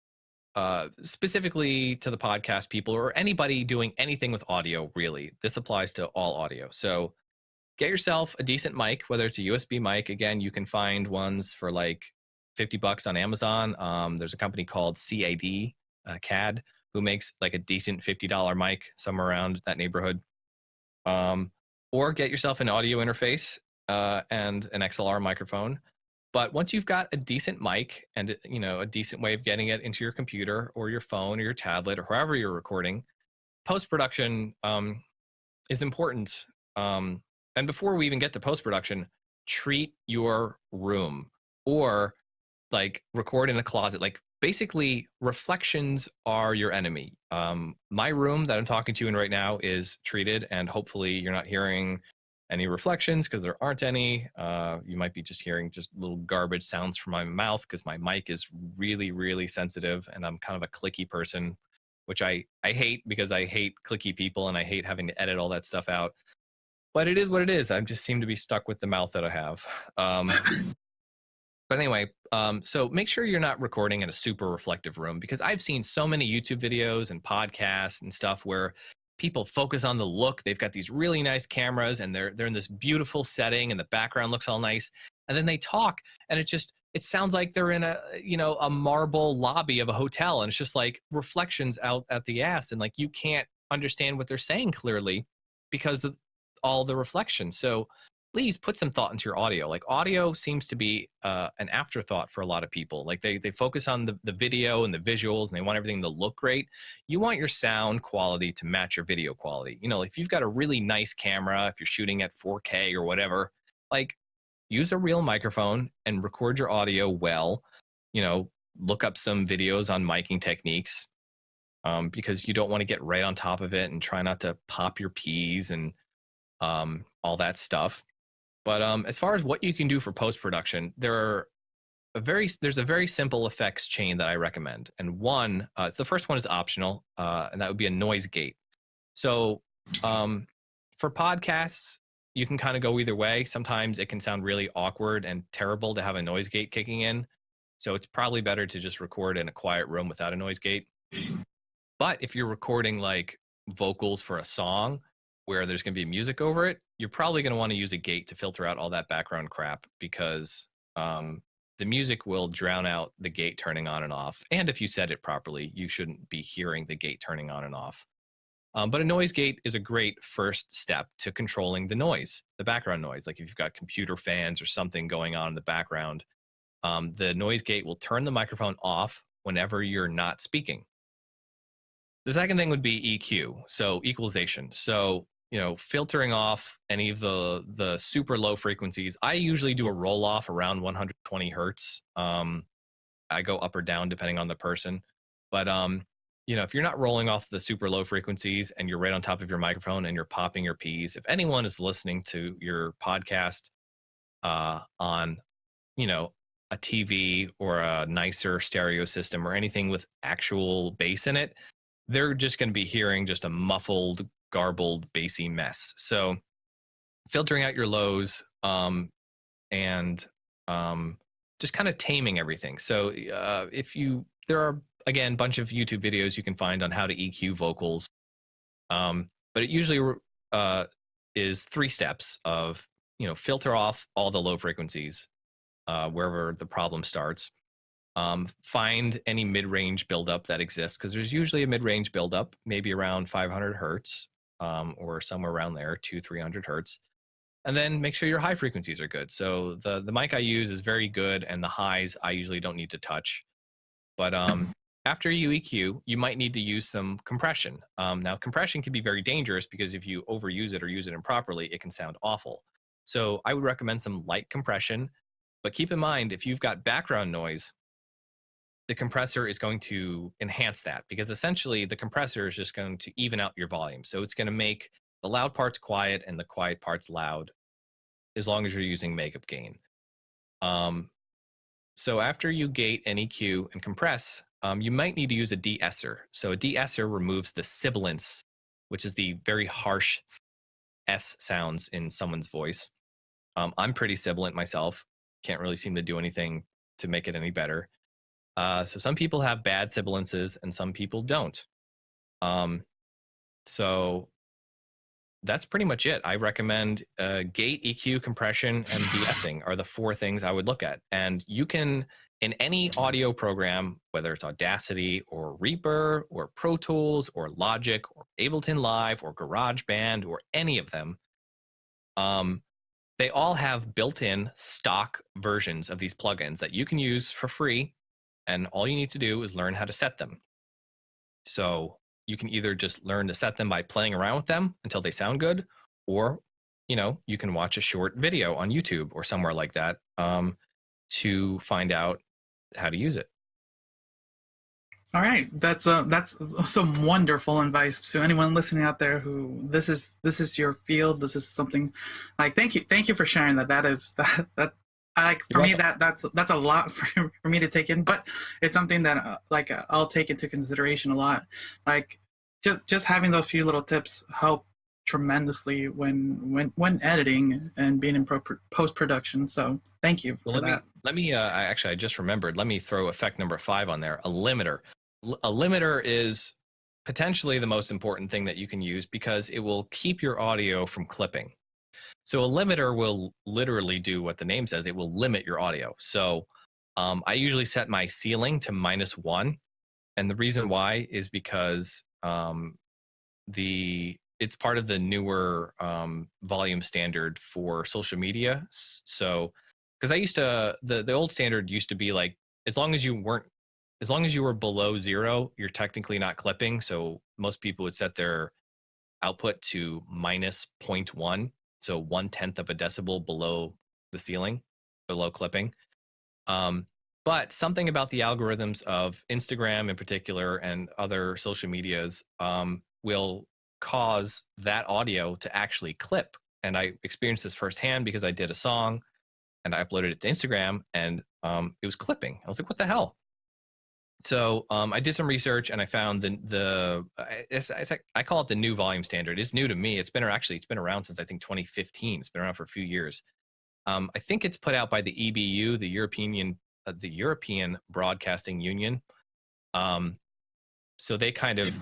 specifically to the podcast people, or anybody doing anything with audio, really, this applies to all audio. So get yourself a decent mic, whether it's a USB mic. Again, you can find ones for like $50 on Amazon. There's a company called CAD, who makes like a decent $50 mic, somewhere around that neighborhood. Or get yourself an audio interface and an XLR microphone. But once you've got a decent mic and a decent way of getting it into your computer or your phone or your tablet or wherever you're recording, post-production is important. And before we even get to post-production, treat your room, or like record in a closet. Like basically, reflections are your enemy. My room that I'm talking to you in right now is treated, and hopefully you're not hearing any reflections, because there aren't any. You might be just hearing just little garbage sounds from my mouth, because my mic is really, really sensitive, and I'm kind of a clicky person, which I hate, because I hate clicky people and I hate having to edit all that stuff out. But it is what it is. I just seem to be stuck with the mouth that I have. But anyway, so make sure you're not recording in a super reflective room, because I've seen so many YouTube videos and podcasts and stuff where people focus on the look. They've got these really nice cameras and they're in this beautiful setting and the background looks all nice. And then they talk and it sounds like they're in a marble lobby of a hotel, and it's just like reflections out at the ass, and like you can't understand what they're saying clearly because of all the reflections. So please put some thought into your audio. Like, audio seems to be an afterthought for a lot of people. Like they focus on the video and the visuals, and they want everything to look great. You want your sound quality to match your video quality. If you've got a really nice camera, if you're shooting at 4K or whatever, like, use a real microphone and record your audio well. Look up some videos on miking techniques, because you don't want to get right on top of it, and try not to pop your P's and all that stuff. But as far as what you can do for post-production, there's a very simple effects chain that I recommend. And the first one is optional, and that would be a noise gate. So for podcasts, you can kind of go either way. Sometimes it can sound really awkward and terrible to have a noise gate kicking in. So it's probably better to just record in a quiet room without a noise gate. But if you're recording like vocals for a song where there's going to be music over it, you're probably going to want to use a gate to filter out all that background crap, because the music will drown out the gate turning on and off. And if you set it properly, you shouldn't be hearing the gate turning on and off. But a noise gate is a great first step to controlling the noise, the background noise. Like if you've got computer fans or something going on in the background, the noise gate will turn the microphone off whenever you're not speaking. The second thing would be EQ, so equalization. So filtering off any of the super low frequencies. I usually do a roll off around 120 hertz. I go up or down depending on the person. But if you're not rolling off the super low frequencies and you're right on top of your microphone and you're popping your P's, if anyone is listening to your podcast on a TV or a nicer stereo system or anything with actual bass in it, they're just going to be hearing just a muffled, garbled, bassy mess. So filtering out your lows and just kind of taming everything. So there are, again, a bunch of YouTube videos you can find on how to EQ vocals. But it usually is 3 steps of, filter off all the low frequencies wherever the problem starts. Find any mid-range buildup that exists, because there's usually a mid-range buildup, maybe around 500 hertz or somewhere around there, 200-300 hertz. And then make sure your high frequencies are good. So the mic I use is very good, and the highs I usually don't need to touch. But after you EQ, you might need to use some compression. Now, compression can be very dangerous, because if you overuse it or use it improperly, it can sound awful. So I would recommend some light compression. But keep in mind, if you've got background noise, the compressor is going to enhance that, because essentially the compressor is just going to even out your volume. So it's going to make the loud parts quiet and the quiet parts loud, as long as you're using makeup gain. So after you gate and EQ and compress, you might need to use a de-esser. So a de-esser removes the sibilance, which is the very harsh S sounds in someone's voice. I'm pretty sibilant myself. Can't really seem to do anything to make it any better. So some people have bad sibilances and some people don't. So that's pretty much it. I recommend gate, EQ, compression, and de-essing are the 4 things I would look at. And you can, in any audio program, whether it's Audacity or Reaper or Pro Tools or Logic or Ableton Live or GarageBand or any of them, they all have built-in stock versions of these plugins that you can use for free. And all you need to do is learn how to set them. So you can either just learn to set them by playing around with them until they sound good, or, you can watch a short video on YouTube or somewhere like that to find out how to use it. All right, that's some wonderful advice to anyone listening out there who this is your field. This is something like, thank you for sharing that. That is that. For me, that's a lot for me to take in, but it's something that I'll take into consideration a lot. Like just having those few little tips help tremendously when editing and being in post production. So thank you Well, for that. I just remembered. Let me throw effect number 5 on there. A limiter. A limiter is potentially the most important thing that you can use because it will keep your audio from clipping. So a limiter will literally do what the name says. It will limit your audio. So I usually set my ceiling to -1, and the reason why is because it's part of the newer volume standard for social media. So because I used to the old standard used to be like as long as you were below 0, you're technically not clipping. So most people would set their output to -0.1, so 1/10 of a decibel below the ceiling, below clipping. But something about the algorithms of Instagram in particular and other social medias will cause that audio to actually clip. And I experienced this firsthand because I did a song and I uploaded it to Instagram and it was clipping. I was like, what the hell? So I did some research and I found I call it the new volume standard. It's new to me. It's been around since I think 2015. It's been around for a few years. I think it's put out by the EBU, the European Broadcasting Union. So they kind of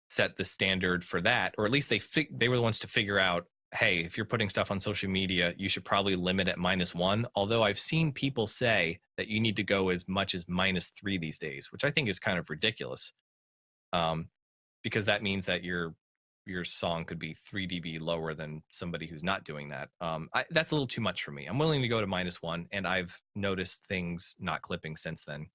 set the standard for that, or at least they were the ones to figure out, hey, if you're putting stuff on social media, you should probably limit at -1. Although I've seen people say that you need to go as much as -3 these days, which I think is kind of ridiculous, because that means that your song could be 3 dB lower than somebody who's not doing that. That's a little too much for me. I'm willing to go to -1, and I've noticed things not clipping since then.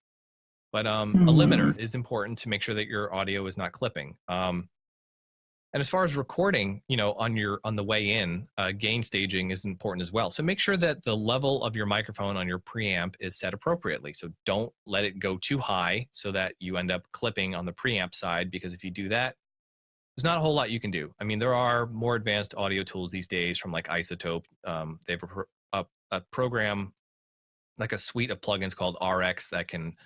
But a limiter is important to make sure that your audio is not clipping. And as far as recording, on the way in, gain staging is important as well. So make sure that the level of your microphone on your preamp is set appropriately. So don't let it go too high so that you end up clipping on the preamp side, because if you do that, there's not a whole lot you can do. I mean, there are more advanced audio tools these days from like Isotope. They have a program, like a suite of plugins called RX that can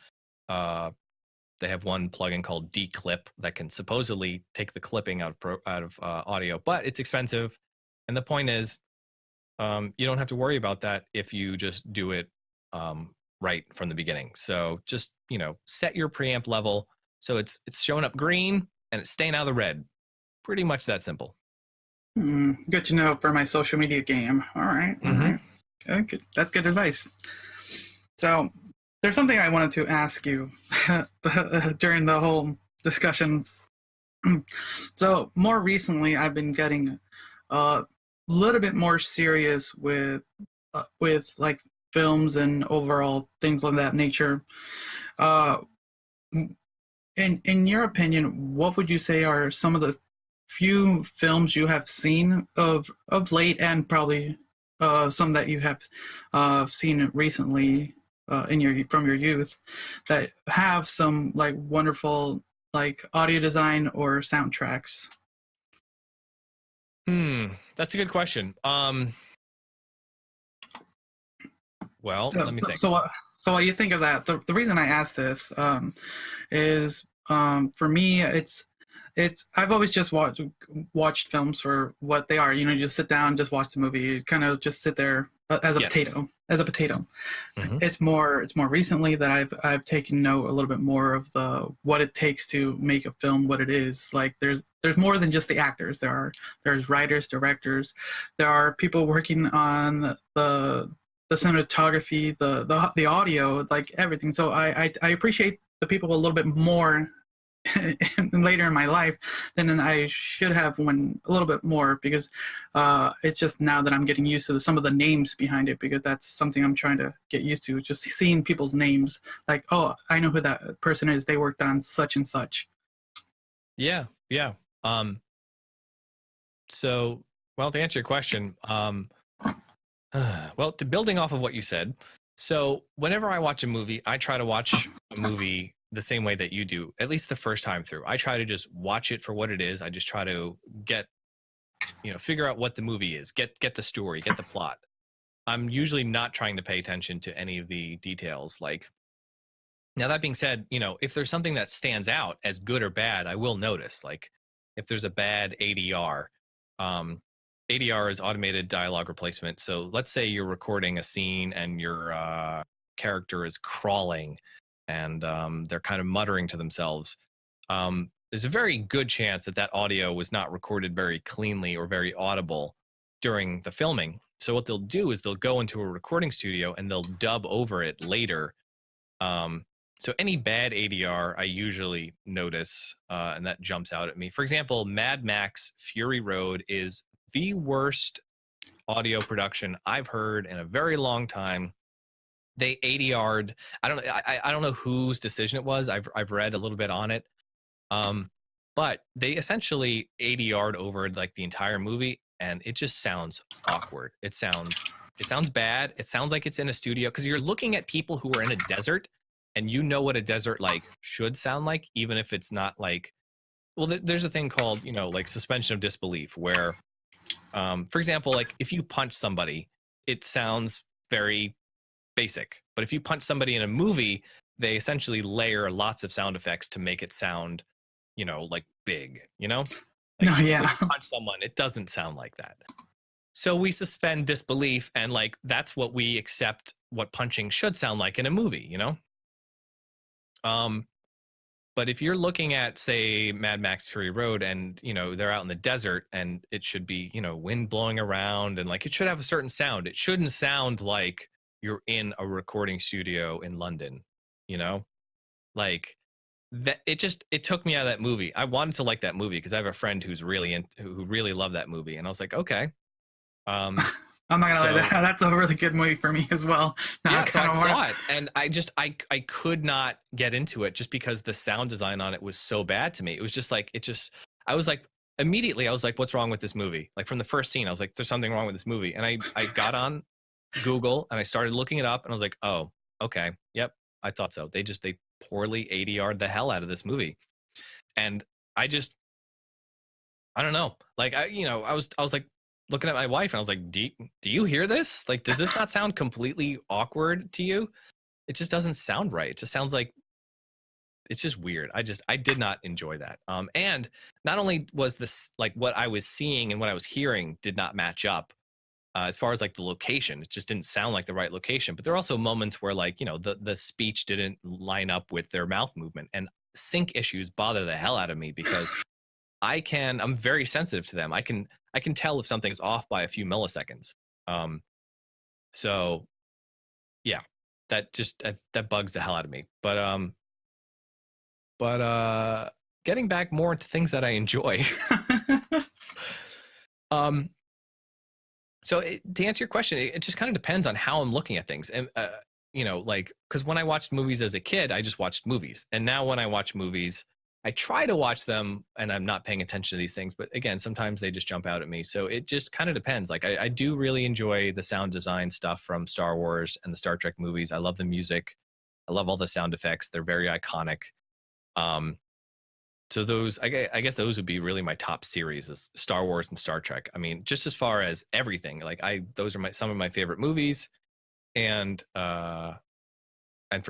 they have one plugin called Declip that can supposedly take the clipping out of audio, but it's expensive. And the point is, you don't have to worry about that if you just do it right from the beginning. So just set your preamp level so it's showing up green and it's staying out of the red. Pretty much that simple. Good to know for my social media game. All right. All right. Okay, good. That's good advice. So there's something I wanted to ask you during the whole discussion. So more recently, I've been getting a little bit more serious with like films and overall things of that nature. In your opinion, what would you say are some of the few films you have seen of late, and probably some that you have seen recently from your youth, that have some like wonderful like audio design or soundtracks? That's a good question. Well, let me think. So what you think of that? The reason I asked this is for me, it's I've always just watched films for what they are. You just sit down, just watch the movie. You kind of just sit there as a potato. Mm-hmm. It's more recently that I've taken note a little bit more of what it takes to make a film what it is. Like there's more than just the actors. There's writers, directors. There are people working on the cinematography, the audio, like everything. So I appreciate the people a little bit more later in my life than I should have, when a little bit more, because it's just now that I'm getting used to some of the names behind it, because that's something I'm trying to get used to, just seeing people's names, like, oh, I know who that person is, they worked on such and such. Yeah. So, well, to answer your question, building off of what you said, so whenever I watch a movie, I try to watch a movie the same way that you do, at least the first time through. I try to just watch it for what it is. I just try to figure out what the movie is, get the story, get the plot. I'm usually not trying to pay attention to any of the details. Like, now that being said, if there's something that stands out as good or bad, I will notice. Like, if there's a bad ADR. ADR is automated dialogue replacement. So let's say you're recording a scene and your character is crawling and they're kind of muttering to themselves. There's a very good chance that that audio was not recorded very cleanly or very audible during the filming. So what they'll do is they'll go into a recording studio and they'll dub over it later. So any bad ADR, I usually notice, and that jumps out at me. For example, Mad Max Fury Road is the worst audio production I've heard in a very long time. They ADR'd. I don't know whose decision it was. I've read a little bit on it, but they essentially ADR'd over like the entire movie, and it just sounds awkward. It sounds bad. It sounds like it's in a studio because you're looking at people who are in a desert. And you know what a desert like should sound like, even if it's not like, well, there's a thing called, like suspension of disbelief where, for example, like if you punch somebody, it sounds very basic. But if you punch somebody in a movie, they essentially layer lots of sound effects to make it sound, like big, Like No, when yeah. you punch someone, it doesn't sound like that. So we suspend disbelief and like, that's what we accept what punching should sound like in a movie, But if you're looking at, say, Mad Max Fury Road and, they're out in the desert and it should be, wind blowing around and like it should have a certain sound. It shouldn't sound like you're in a recording studio in London, Like that it took me out of that movie. I wanted to like that movie because I have a friend who really loved that movie. And I was like, okay. I'm not gonna lie, that's a really good movie for me as well. Yeah, so I saw it, and I could not get into it just because the sound design on it was so bad to me. It was just like I was like immediately I was like, what's wrong with this movie? Like from the first scene, I was like, there's something wrong with this movie, and I got on Google and I started looking it up, and I was like, oh, okay, yep, I thought so. They poorly ADR'd the hell out of this movie, and I don't know, like I was like looking at my wife and I was like, do you hear this? Like, does this not sound completely awkward to you? It just doesn't sound right. It just sounds like it's just weird. I did not enjoy that. And not only was this like what I was seeing and what I was hearing did not match up as far as like the location, it just didn't sound like the right location. But there are also moments where like, the speech didn't line up with their mouth movement, and sync issues bother the hell out of me because I'm very sensitive to them. I can tell if something's off by a few milliseconds. So yeah, that just that bugs the hell out of me. But getting back more into things that I enjoy. So to answer your question, it just kind of depends on how I'm looking at things. And like, because when I watched movies as a kid, I just watched movies, and now when I watch movies, I try to watch them and I'm not paying attention to these things, but again, sometimes they just jump out at me. So it just kind of depends. Like I do really enjoy the sound design stuff from Star Wars and the Star Trek movies. I love the music. I love all the sound effects. They're very iconic. So those, I guess those would be really my top series is Star Wars and Star Trek. I mean, just as far as everything, like those are some of my favorite movies. And for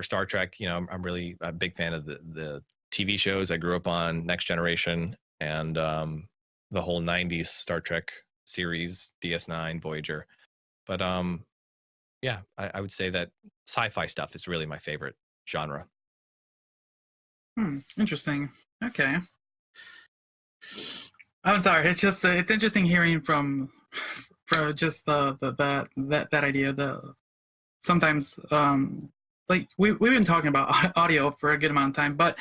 Star Trek, I'm really a big fan of the TV shows. I grew up on Next Generation and the whole 90s Star Trek series, DS9, Voyager. But yeah, I would say that sci-fi stuff is really my favorite genre. Interesting. Okay. I'm sorry. It's just it's interesting hearing from just that idea. Sometimes like we've been talking about audio for a good amount of time, but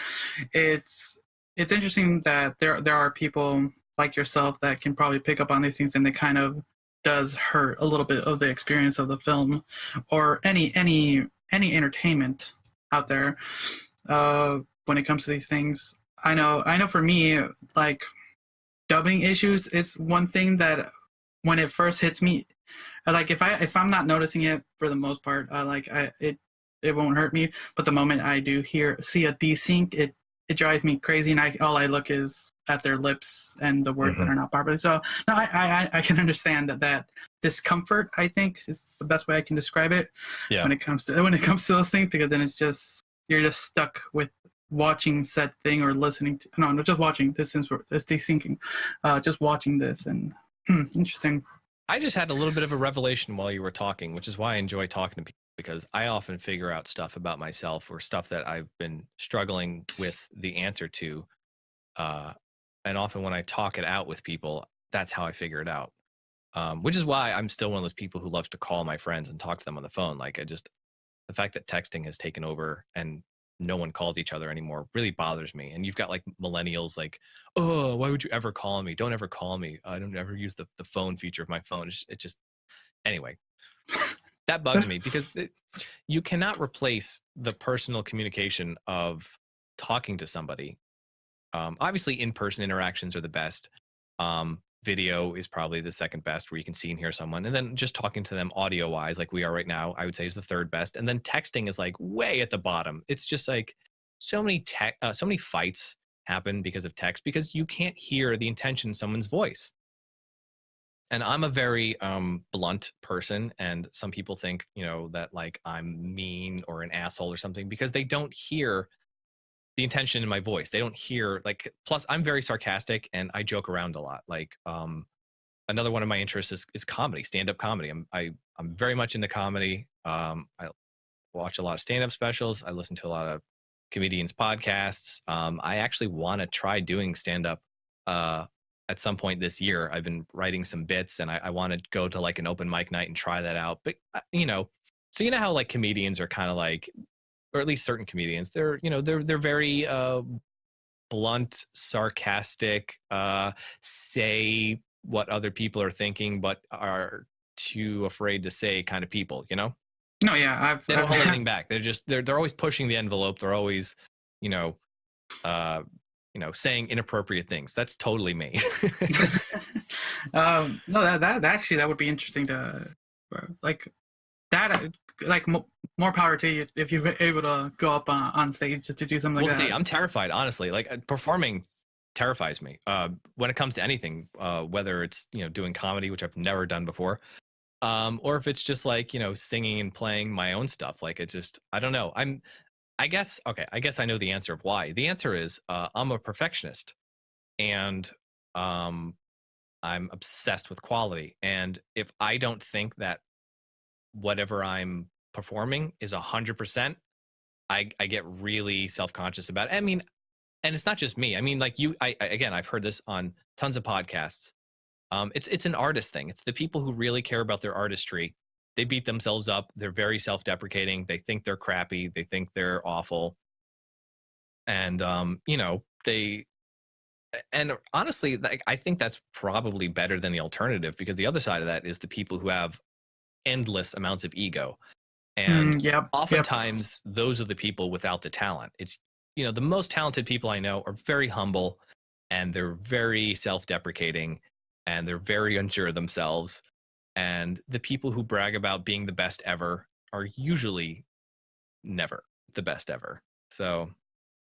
it's interesting that there are people like yourself that can probably pick up on these things, and it kind of does hurt a little bit of the experience of the film or any entertainment out there when it comes to these things. I know for me, like dubbing issues is one thing that when it first hits me, like if I'm not noticing it for the most part, it won't hurt me. But the moment I do see a desync, it drives me crazy, and all I look is at their lips and the words that are not properly. So no, I can understand that discomfort, I think, is the best way I can describe it. Yeah. When it comes to those things, because then it's just you're just stuck with watching said thing or listening to, no, not just watching this, since it's desynching, just watching this, and interesting. I just had a little bit of a revelation while you were talking, which is why I enjoy talking to people, because I often figure out stuff about myself or stuff that I've been struggling with the answer to. And often when I talk it out with people, that's how I figure it out. Which is why I'm still one of those people who loves to call my friends and talk to them on the phone. Like, the fact that texting has taken over and no one calls each other anymore really bothers me. And you've got like millennials like, oh, why would you ever call me? Don't ever call me. I don't ever use the phone feature of my phone. It just, anyway, that bugs me, because you cannot replace the personal communication of talking to somebody. Obviously, in-person interactions are the best. Video is probably the second best, where you can see and hear someone. And then just talking to them audio-wise, like we are right now, I would say is the third best. And then texting is like way at the bottom. It's just like so many fights happen because of text, because you can't hear the intention in someone's voice. And I'm a very blunt person, and some people think, that like I'm mean or an asshole or something, because they don't hear the intention in my voice. They don't hear, like, plus I'm very sarcastic and I joke around a lot. Like, another one of my interests is comedy, stand-up comedy. I'm very much into comedy. I watch a lot of stand-up specials. I listen to a lot of comedians' podcasts. I actually want to try doing stand-up at some point this year. I've been writing some bits, and I want to go to like an open mic night and try that out. But so how like comedians are kind of like, or at least certain comedians, they're very blunt, sarcastic, say what other people are thinking, but are too afraid to say kind of people, No, yeah, they don't hold anything back. They're always pushing the envelope. They're always, saying inappropriate things. That's totally me. No, that actually, that would be interesting to, like, that, like, more power to you if you're able to go up on stage just to do something like that. We'll see. I'm terrified, honestly. Like, performing terrifies me when it comes to anything, whether it's doing comedy, which I've never done before, or if it's just like singing and playing my own stuff. Like, it just, I don't know. I guess I know the answer of why. The answer is I'm a perfectionist, and I'm obsessed with quality. And if I don't think that whatever I'm performing is 100%, I get really self-conscious about it. I mean, and it's not just me. I mean, like again, I've heard this on tons of podcasts. It's an artist thing. It's the people who really care about their artistry. They beat themselves up. They're very self-deprecating. They think they're crappy. They think they're awful. And and honestly, like, I think that's probably better than the alternative, because the other side of that is the people who have endless amounts of ego. And oftentimes those are the people without the talent. It's, the most talented people I know are very humble, and they're very self-deprecating, and they're very unsure of themselves. And the people who brag about being the best ever are usually never the best ever. So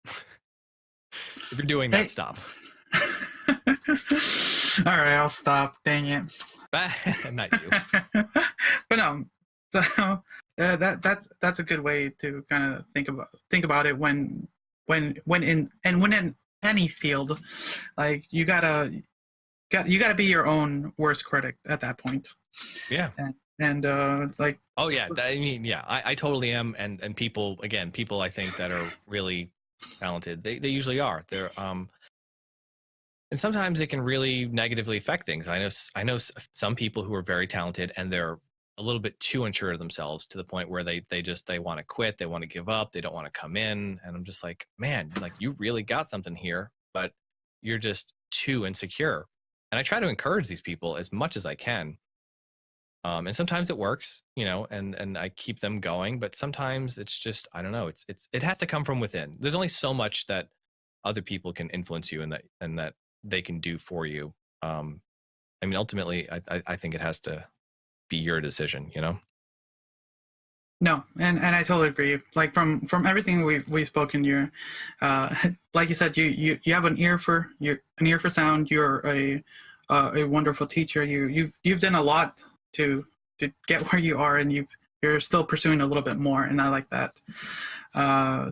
if you're doing that, stop. All right, I'll stop. Dang it. Not you. But no, so that's a good way to kind of think about it when in any field. Like, you gotta be your own worst critic at that point. Yeah. And it's like, oh yeah, I mean, yeah, I totally am. And people I think that are really talented, they usually are. They're and sometimes it can really negatively affect things. I know some people who are very talented, and they're a little bit too unsure of themselves, to the point where they want to quit, they want to give up, they don't want to come in. And I'm just like, man, like, you really got something here, but you're just too insecure. And I try to encourage these people as much as I can. And sometimes it works, and I keep them going, but sometimes it's just, I don't know, it has to come from within. There's only so much that other people can influence you, and that they can do for you. I mean, ultimately, I think it has to be your decision, No, and I totally agree. Like, from everything we've spoken, you're like you said, you have an ear for sound. You're a wonderful teacher. You've done a lot to get where you are, and you're still pursuing a little bit more, and I like that.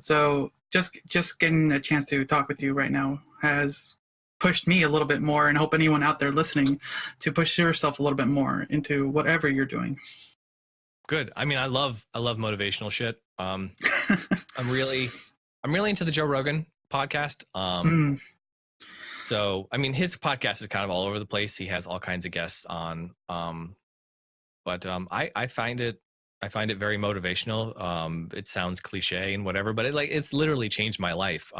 So just getting a chance to talk with you right now has pushed me a little bit more, and hope anyone out there listening to push yourself a little bit more into whatever you're doing. Good. I mean, I love motivational shit. I'm really into the Joe Rogan podcast. So I mean, his podcast is kind of all over the place. He has all kinds of guests on. But I find it very motivational. It sounds cliche and whatever, but it's literally changed my life.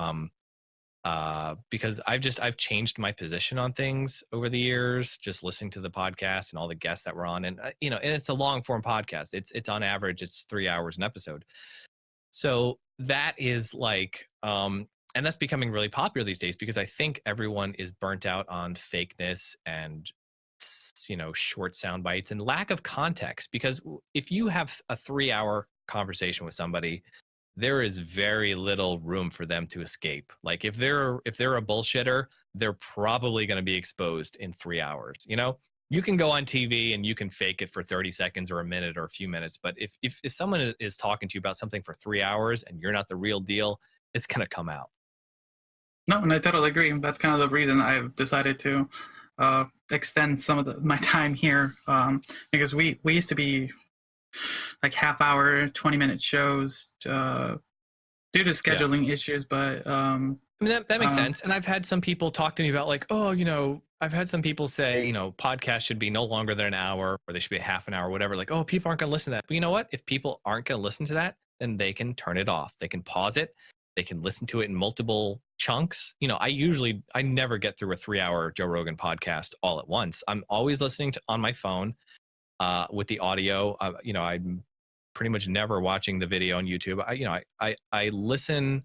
Because I've changed my position on things over the years, just listening to the podcast and all the guests that were on, and and it's a long form podcast. It's on average, it's 3 hours an episode. So that is and that's becoming really popular these days because I think everyone is burnt out on fakeness and short sound bites and lack of context. Because if you have a 3-hour conversation with somebody, there is very little room for them to escape. Like if they're a bullshitter, they're probably going to be exposed in 3 hours. You can go on TV and you can fake it for 30 seconds or a minute or a few minutes. But if someone is talking to you about something for 3 hours and you're not the real deal, it's going to come out. No, and I totally agree. That's kind of the reason I've decided to extend some of my time here, because we used to be like half-hour, 20-minute shows due to scheduling issues. But I mean, that makes sense. And I've had some people talk to me about I've had some people say, podcasts should be no longer than an hour, or they should be a half an hour, whatever. Like, oh, people aren't going to listen to that. But you know what? If people aren't going to listen to that, then they can turn it off. They can pause it. They can listen to it in multiple chunks. I never get through a 3-hour Joe Rogan podcast all at once. I'm always listening on my phone with the audio. I'm pretty much never watching the video on YouTube. I listen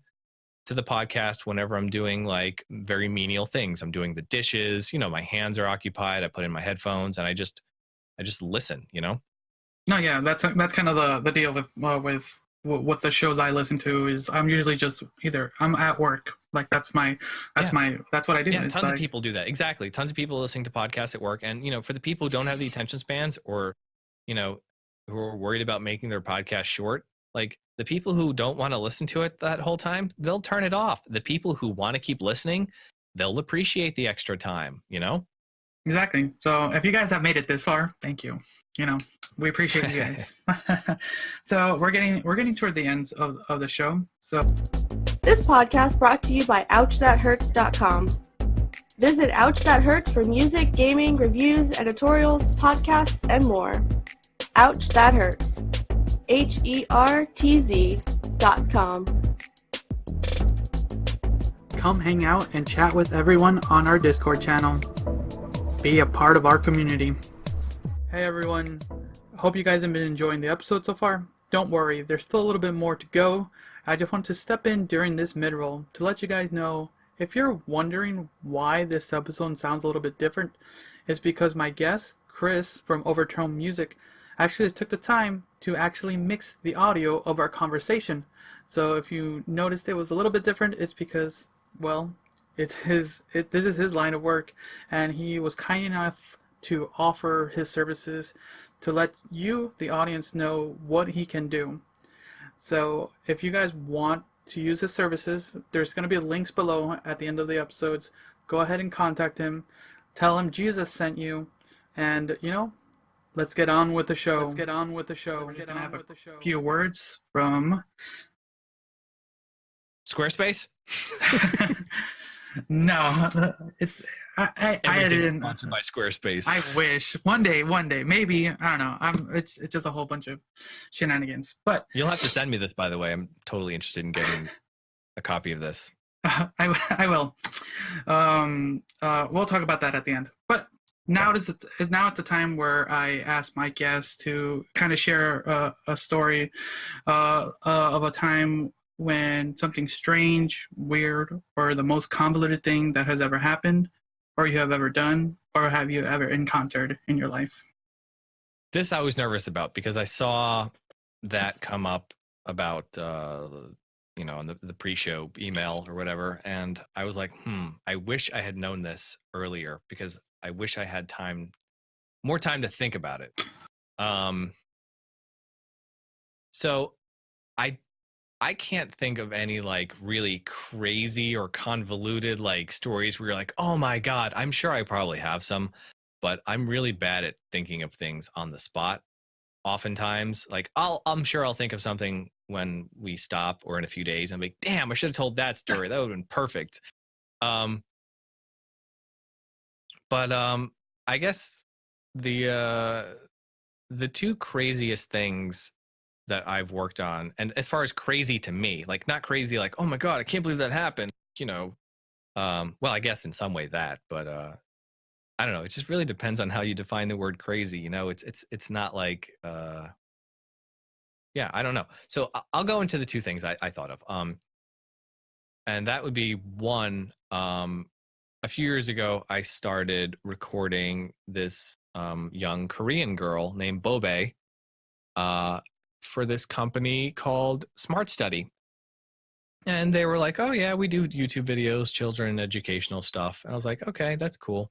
to the podcast whenever I'm doing like very menial things. I'm doing the dishes, my hands are occupied. I put in my headphones and I just listen, No, yeah, that's kind of the deal with the shows I listen to. Is I'm usually just either I'm at work, like that's what I do. Yeah, tons of people do that. Exactly. Tons of people listening to podcasts at work. And, for the people who don't have the attention spans or, who are worried about making their podcast short, like the people who don't want to listen to it that whole time, they'll turn it off. The people who want to keep listening, they'll appreciate the extra time, Exactly. So if you guys have made it this far, thank you. We appreciate you guys. So we're getting toward the ends of the show. So this podcast brought to you by OuchThatHurts.com. Visit Ouch That Hurts for music, gaming, reviews, editorials, podcasts, and more. Ouch That Hurts. HERTZ.com. Come hang out and chat with everyone on our Discord channel. Be a part of our community. Hey everyone, hope you guys have been enjoying the episode so far. Don't worry, there's still a little bit more to go. I just want to step in during this mid-roll to let you guys know, if you're wondering why this episode sounds a little bit different, it's because my guest, Chris from OverTone Music, actually took the time to actually mix the audio of our conversation. So if you noticed it was a little bit different, it's because, well, this is his line of work, and he was kind enough to offer his services to let you, the audience, know what he can do. So if you guys want to use his services, there's going to be links below at the end of the episodes. Go ahead and contact him. Tell him Jesus sent you, and let's get on with the show. We're going to have a few words from Squarespace. No, it's I didn't sponsored by Squarespace. I wish one day, maybe. I don't know. It's just a whole bunch of shenanigans. But you'll have to send me this, by the way. I'm totally interested in getting a copy of this. I will. We'll talk about that at the end. But now it's the time where I ask my guests to kind of share a story of a time when something strange, weird, or the most convoluted thing that has ever happened, or you have ever done, or have you ever encountered in your life. This I was nervous about because I saw that come up about, in the pre-show email or whatever. And I was like, I wish I had known this earlier because I wish I had more time to think about it. So I can't think of any like really crazy or convoluted like stories where you're like, oh my God, I'm sure I probably have some, but I'm really bad at thinking of things on the spot. Oftentimes, like I'm sure I'll think of something when we stop or in a few days and be like, damn, I should have told that story. That would have been perfect. Um, but I guess the two craziest things that I've worked on, and as far as crazy to me, like not crazy like, oh my God, I can't believe that happened, you know. Well, I guess in some way that, but I don't know. It just really depends on how you define the word crazy. You know, it's not like yeah, I don't know. So I'll go into the two things I thought of. And that would be one. A few years ago, I started recording this young Korean girl named Bobe for this company called Smart Study. And they were like, oh, yeah, we do YouTube videos, children educational stuff. And I was like, okay, that's cool.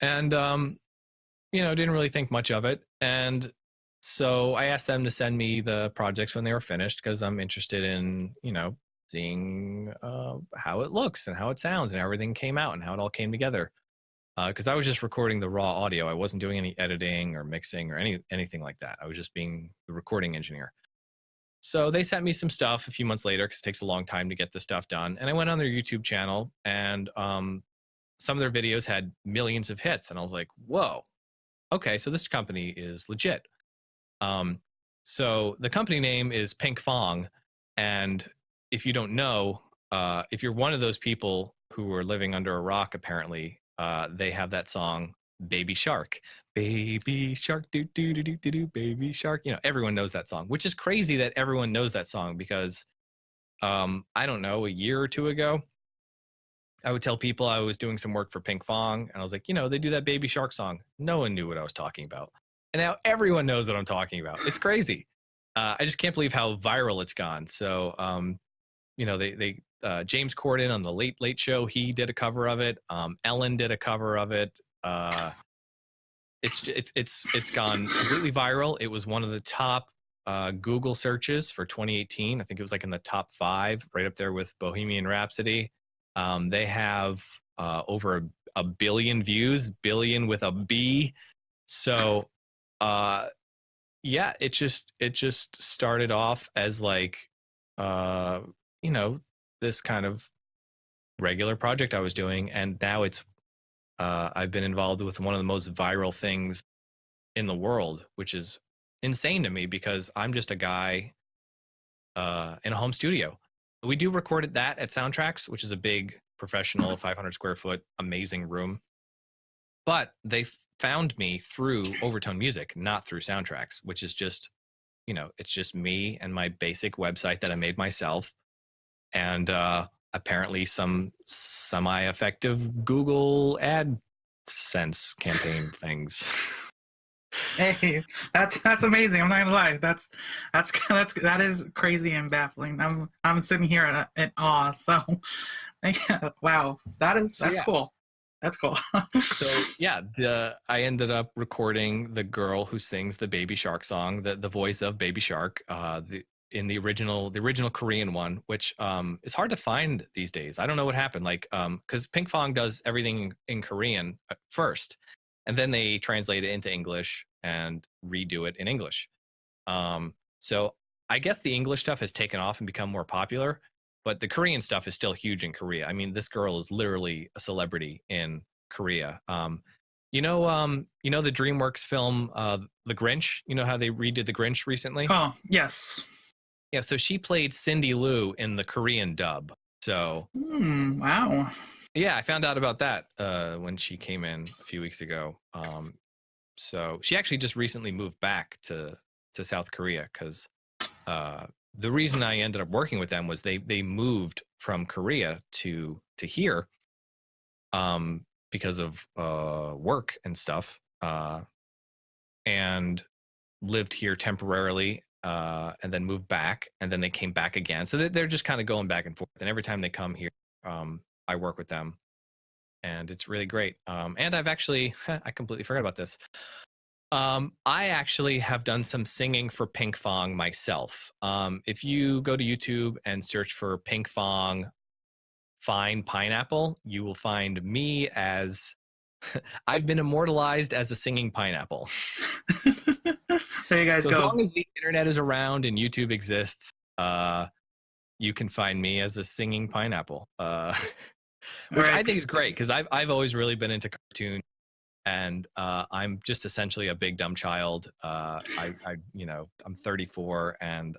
And, didn't really think much of it. And so I asked them to send me the projects when they were finished because I'm interested in, seeing how it looks and how it sounds and how everything came out and how it all came together. Because I was just recording the raw audio. I wasn't doing any editing or mixing or anything like that. I was just being the recording engineer. So they sent me some stuff a few months later because it takes a long time to get the stuff done. And I went on their YouTube channel and some of their videos had millions of hits. And I was like, whoa, okay, so this company is legit. So the company name is Pink Fong. And if you don't know, if you're one of those people who are living under a rock, apparently, they have that song, Baby Shark. Baby Shark, do, do, do, do, do, do, Baby Shark. Everyone knows that song, which is crazy that everyone knows that song because, I don't know, a year or two ago, I would tell people I was doing some work for Pink Fong, and I was like, they do that Baby Shark song. No one knew what I was talking about. And now everyone knows what I'm talking about. It's crazy. I just can't believe how viral it's gone. So, they James Corden on the Late Late Show, he did a cover of it. Ellen did a cover of it. It's gone completely viral. It was one of the top Google searches for 2018. I think it was like in the top 5, right up there with Bohemian Rhapsody. They have over a billion views, billion with a B. So, yeah, it just started off as like, this kind of regular project I was doing, and now I've been involved with one of the most viral things in the world, which is insane to me because I'm just a guy in a home studio. We do record that at Soundtracks, which is a big professional 500 square foot amazing room. But they found me through OverTone Music, not through Soundtracks, which is just, it's just me and my basic website that I made myself. And apparently some semi-effective Google AdSense campaign things. Hey, that's amazing. I'm not gonna lie. That is crazy and baffling. I'm sitting here in awe. So, yeah, wow, that's cool. That's cool. So yeah, I ended up recording the girl who sings the Baby Shark song, the voice of Baby Shark, in the original Korean one, which is hard to find these days. I don't know what happened, like because Pink Fong does everything in Korean first, and then they translate it into English and redo it in English. So I guess the English stuff has taken off and become more popular, but the Korean stuff is still huge in Korea. I mean, this girl is literally a celebrity in Korea. The DreamWorks film, The Grinch? You know how they redid The Grinch recently? Oh, yes. Yeah, so she played Cindy Lou in the Korean dub. So, wow. Yeah, I found out about that when she came in a few weeks ago. So she actually just recently moved back to South Korea because the reason I ended up working with them was they moved from Korea to here because of work and stuff, and lived here temporarily, and then moved back, and then they came back again. So they're just kind of going back and forth. And every time they come here, I work with them, and it's really great. And I've actually, I completely forgot about this. I actually have done some singing for Pink Fong myself. If you go to YouTube and search for Pink Fong Fine Pineapple, you will find me as I've been immortalized as a singing pineapple. There you guys So go. as long as the internet is around and YouTube exists, you can find me as a singing pineapple, which I think is great because I've always really been into cartoons. And I'm just essentially a big dumb child. I'm 34 and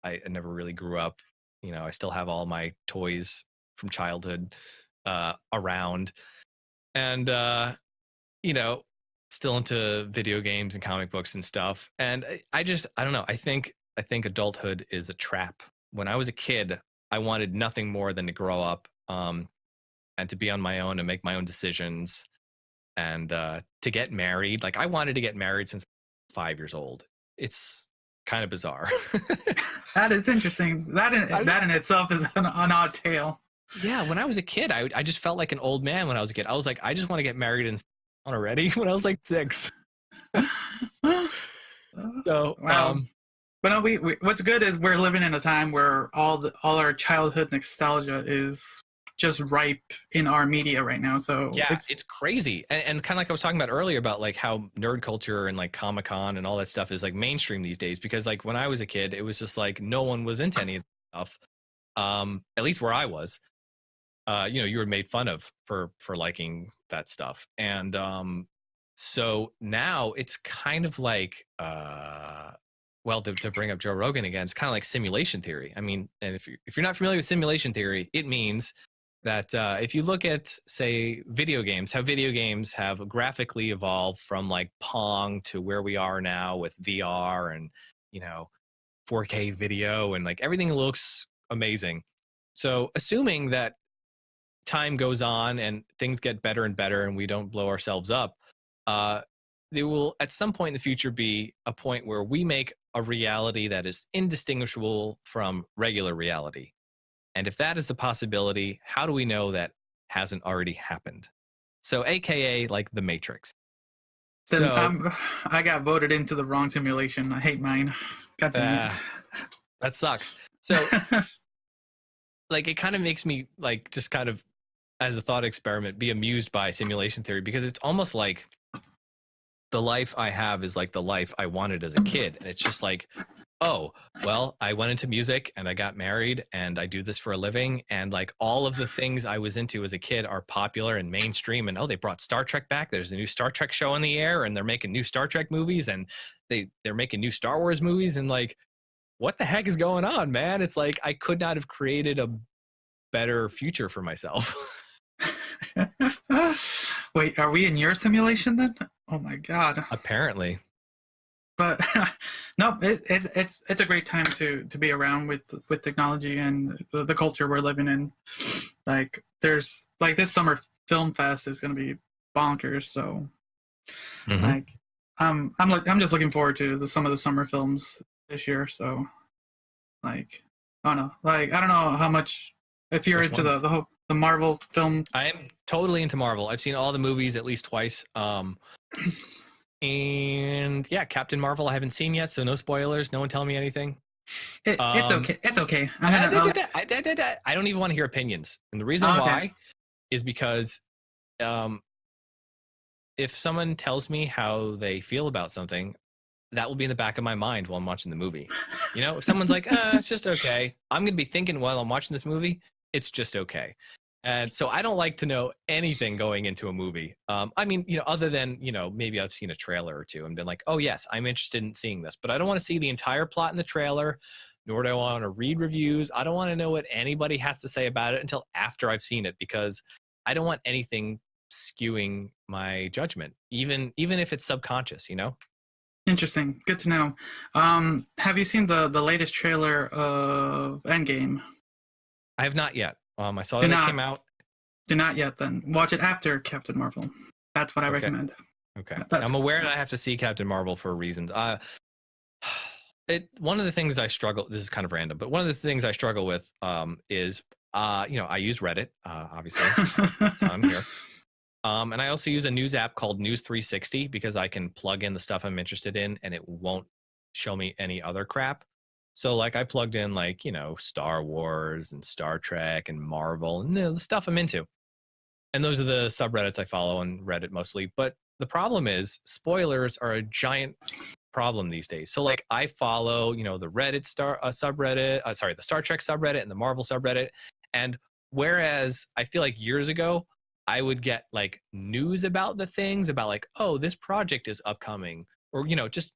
I never really grew up. I still have all my toys from childhood around, and still into video games and comic books and stuff. And I don't know. I think adulthood is a trap. When I was a kid, I wanted nothing more than to grow up and to be on my own and make my own decisions. And to get married, like I wanted to get married since 5 years old. It's kind of bizarre. That is interesting. That in itself is an odd tale. Yeah, when I was a kid, I just felt like an old man when I was a kid. I was like, I just want to get married and already when I was like 6. So, wow. But no, we what's good is we're living in a time where all our childhood nostalgia is just ripe in our media right now. So yeah, it's crazy. And kind of like I was talking about earlier about like how nerd culture and like Comic-Con and all that stuff is like mainstream these days, because like when I was a kid, it was just like no one was into any of that stuff. At least where I was. You were made fun of for liking that stuff. And so now it's kind of like to bring up Joe Rogan again, it's kind of like simulation theory. I mean, and if you're not familiar with simulation theory, it means that if you look at, say, video games, how video games have graphically evolved from like Pong to where we are now with VR and 4K video, and like everything looks amazing. So assuming that time goes on and things get better and better and we don't blow ourselves up, there will at some point in the future be a point where we make a reality that is indistinguishable from regular reality. And if that is the possibility, how do we know that hasn't already happened? So AKA like the Matrix. Then I got voted into the wrong simulation. I hate mine. God damn it. That sucks. So like it kind of makes me like just kind of as a thought experiment be amused by simulation theory, because it's almost like the life I have is like the life I wanted as a kid. And it's just like, oh, well, I went into music and I got married and I do this for a living. And like all of the things I was into as a kid are popular and mainstream. And they brought Star Trek back. There's a new Star Trek show in the air and they're making new Star Trek movies and they're making new Star Wars movies. And like, what the heck is going on, man? It's like, I could not have created a better future for myself. Wait, are we in your simulation then? Oh my God. Apparently. But no, it's a great time to be around with technology and the culture we're living in. Like there's like this summer film fest is going to be bonkers. So like I'm just looking forward to some of the summer films this year. So like I don't know, like I don't know how much if you're into the Marvel film. I am totally into Marvel. I've seen all the movies at least twice. And yeah, Captain Marvel I haven't seen yet, so no spoilers. No one telling me anything. It's okay. It's okay. I don't even want to hear opinions, and the reason why is because if someone tells me how they feel about something, that will be in the back of my mind while I'm watching the movie. If someone's like, it's just okay, I'm gonna be thinking while I'm watching this movie, it's just okay. And so I don't like to know anything going into a movie. I mean, other than, maybe I've seen a trailer or two and been like, oh, yes, I'm interested in seeing this. But I don't want to see the entire plot in the trailer, nor do I want to read reviews. I don't want to know what anybody has to say about it until after I've seen it, because I don't want anything skewing my judgment, even if it's subconscious, Interesting. Good to know. Have you seen the latest trailer of Endgame? I have not yet. I saw that it came out. Do not yet, then. Watch it after Captain Marvel. That's what I recommend. Okay. I'm aware that I have to see Captain Marvel for reasons. One of the things I struggle, this is kind of random, but one of the things I struggle with is, I use Reddit, obviously, a ton here. And I also use a news app called News 360 because I can plug in the stuff I'm interested in and it won't show me any other crap. So like I plugged in like, Star Wars and Star Trek and Marvel and the stuff I'm into. And those are the subreddits I follow on Reddit mostly. But the problem is spoilers are a giant problem these days. So like I follow, the Reddit subreddit, the Star Trek subreddit and the Marvel subreddit. And whereas I feel like years ago, I would get like news about the things about like, oh, this project is upcoming or, just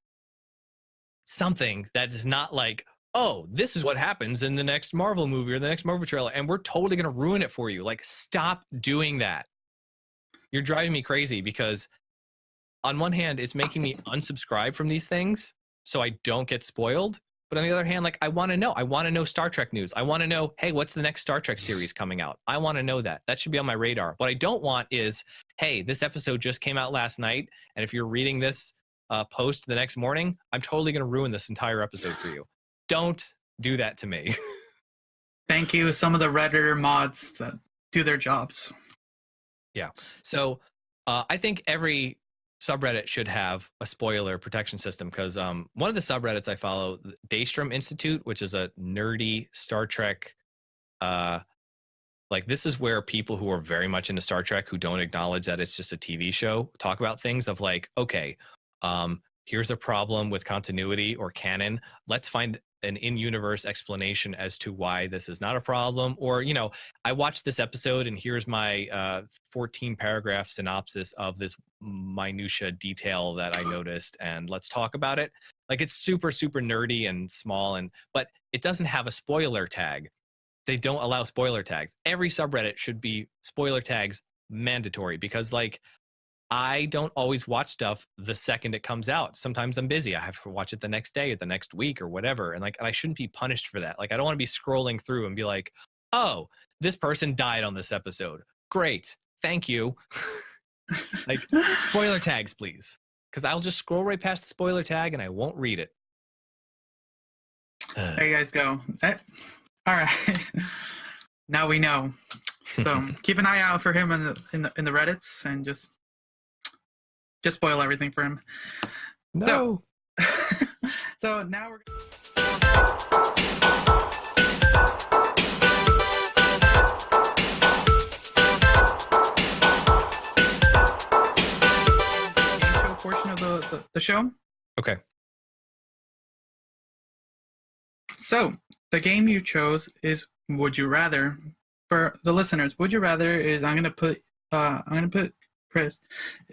something that is not like, oh, this is what happens in the next Marvel movie or the next Marvel trailer. And we're totally going to ruin it for you. Like, stop doing that. You're driving me crazy because on one hand, it's making me unsubscribe from these things so I don't get spoiled. But on the other hand, like I want to know Star Trek news. I want to know, hey, what's the next Star Trek series coming out? I want to know that. That should be on my radar. What I don't want is, hey, this episode just came out last night. And if you're reading this post the next morning, I'm totally going to ruin this entire episode for you. Don't do that to me. Thank you, some of the Redditor mods that do their jobs. Yeah. So I think every subreddit should have a spoiler protection system because one of the subreddits I follow, Daystrom Institute, which is a nerdy Star Trek, like this is where people who are very much into Star Trek who don't acknowledge that it's just a TV show talk about things of like, okay, here's a problem with continuity or canon. Let's find an in-universe explanation as to why this is not a problem. Or, I watched this episode and here's my 14 paragraph synopsis of this minutia detail that I noticed and let's talk about it. Like it's super, super nerdy and small but it doesn't have a spoiler tag. They don't allow spoiler tags. Every subreddit should be spoiler tags mandatory because like I don't always watch stuff the second it comes out. Sometimes I'm busy. I have to watch it the next day or the next week or whatever. And I shouldn't be punished for that. Like, I don't want to be scrolling through and be like, oh, this person died on this episode. Great. Thank you. Like, spoiler tags, please. Because I'll just scroll right past the spoiler tag and I won't read it. There you guys go. All right. Now we know. So keep an eye out for him in the Reddits and just spoil everything for him. No. So now we're game show portion of the show. Okay. So the game you chose is Would You Rather. For the listeners, Would You Rather is I'm gonna put Chris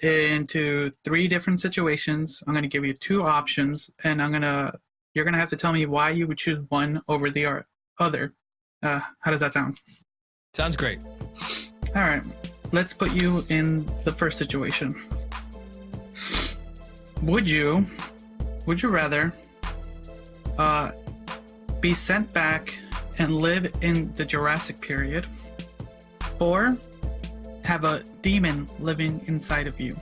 into 3 different situations. I'm gonna give you 2 options, and you're gonna have to tell me why you would choose one over the other. How does that sound? Sounds great. All right, let's put you in the first situation. Would you rather be sent back and live in the Jurassic period, or have a demon living inside of you?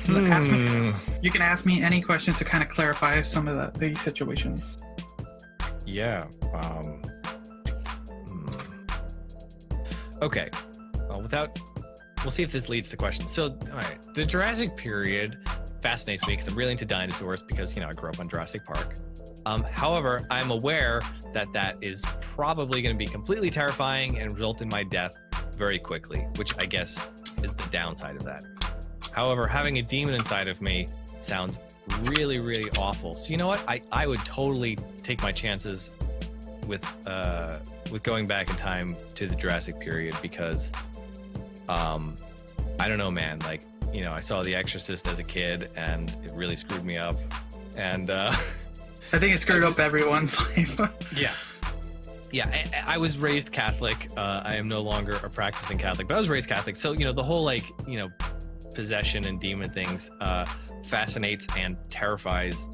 You can ask me any questions to kind of clarify some of these situations. Yeah. Okay. Well, we'll see if this leads to questions. So, all right, the Jurassic period fascinates me because I'm really into dinosaurs because, I grew up on Jurassic Park. However, I'm aware that is probably going to be completely terrifying and result in my death very quickly, which I guess is the downside of that. However, having a demon inside of me sounds really, really awful. So you know what? I would totally take my chances with going back in time to the Jurassic period because I don't know, man. Like, I saw The Exorcist as a kid and it really screwed me up. And I think it screwed up everyone's life. Yeah. I was raised Catholic. I am no longer a practicing Catholic, but I was raised Catholic. So, the whole possession and demon things fascinates and terrifies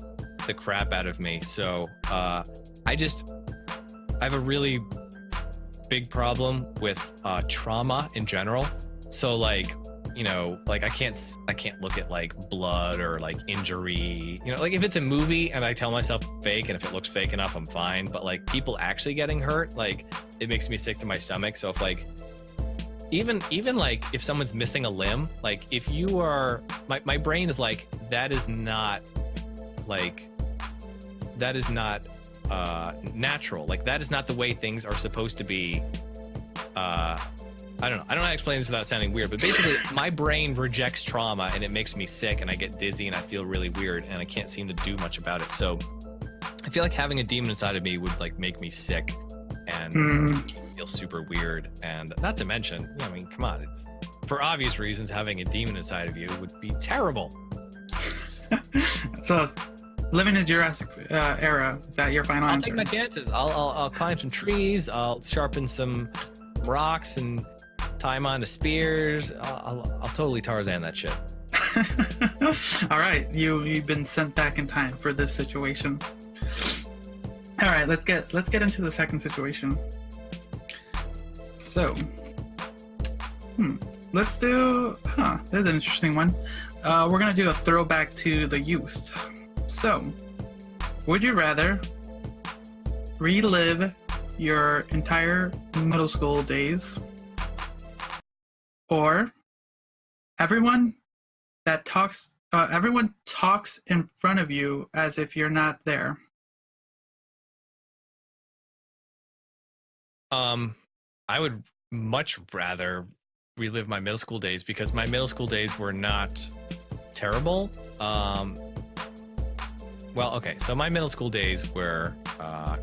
the crap out of me. So I have a really big problem with trauma in general. So I can't look at blood or injury, if it's a movie and I tell myself fake and if it looks fake enough, I'm fine. But people actually getting hurt, it makes me sick to my stomach. So if even like if someone's missing a limb, like if you are, my brain is like, that is not natural. Like that is not the way things are supposed to be. I don't know how to explain this without sounding weird, but basically my brain rejects trauma and it makes me sick and I get dizzy and I feel really weird and I can't seem to do much about it. So I feel like having a demon inside of me would like make me sick and feel super weird. And not to mention, I mean, come on, it's for obvious reasons, having a demon inside of you would be terrible. So living in Jurassic era, is that your final answer? I'll take my chances. I'll climb some trees. I'll sharpen some rocks and tie them onto spears. I'll totally Tarzan that shit. All right, you've been sent back in time for this situation. All right, let's get into the second situation. So, let's do. There's an interesting one. We're gonna do a throwback to the youth. So, would you rather relive your entire middle school days, or everyone talks in front of you as if you're not there? I would much rather relive my middle school days because my middle school days were not terrible. Well, okay, so my middle school days were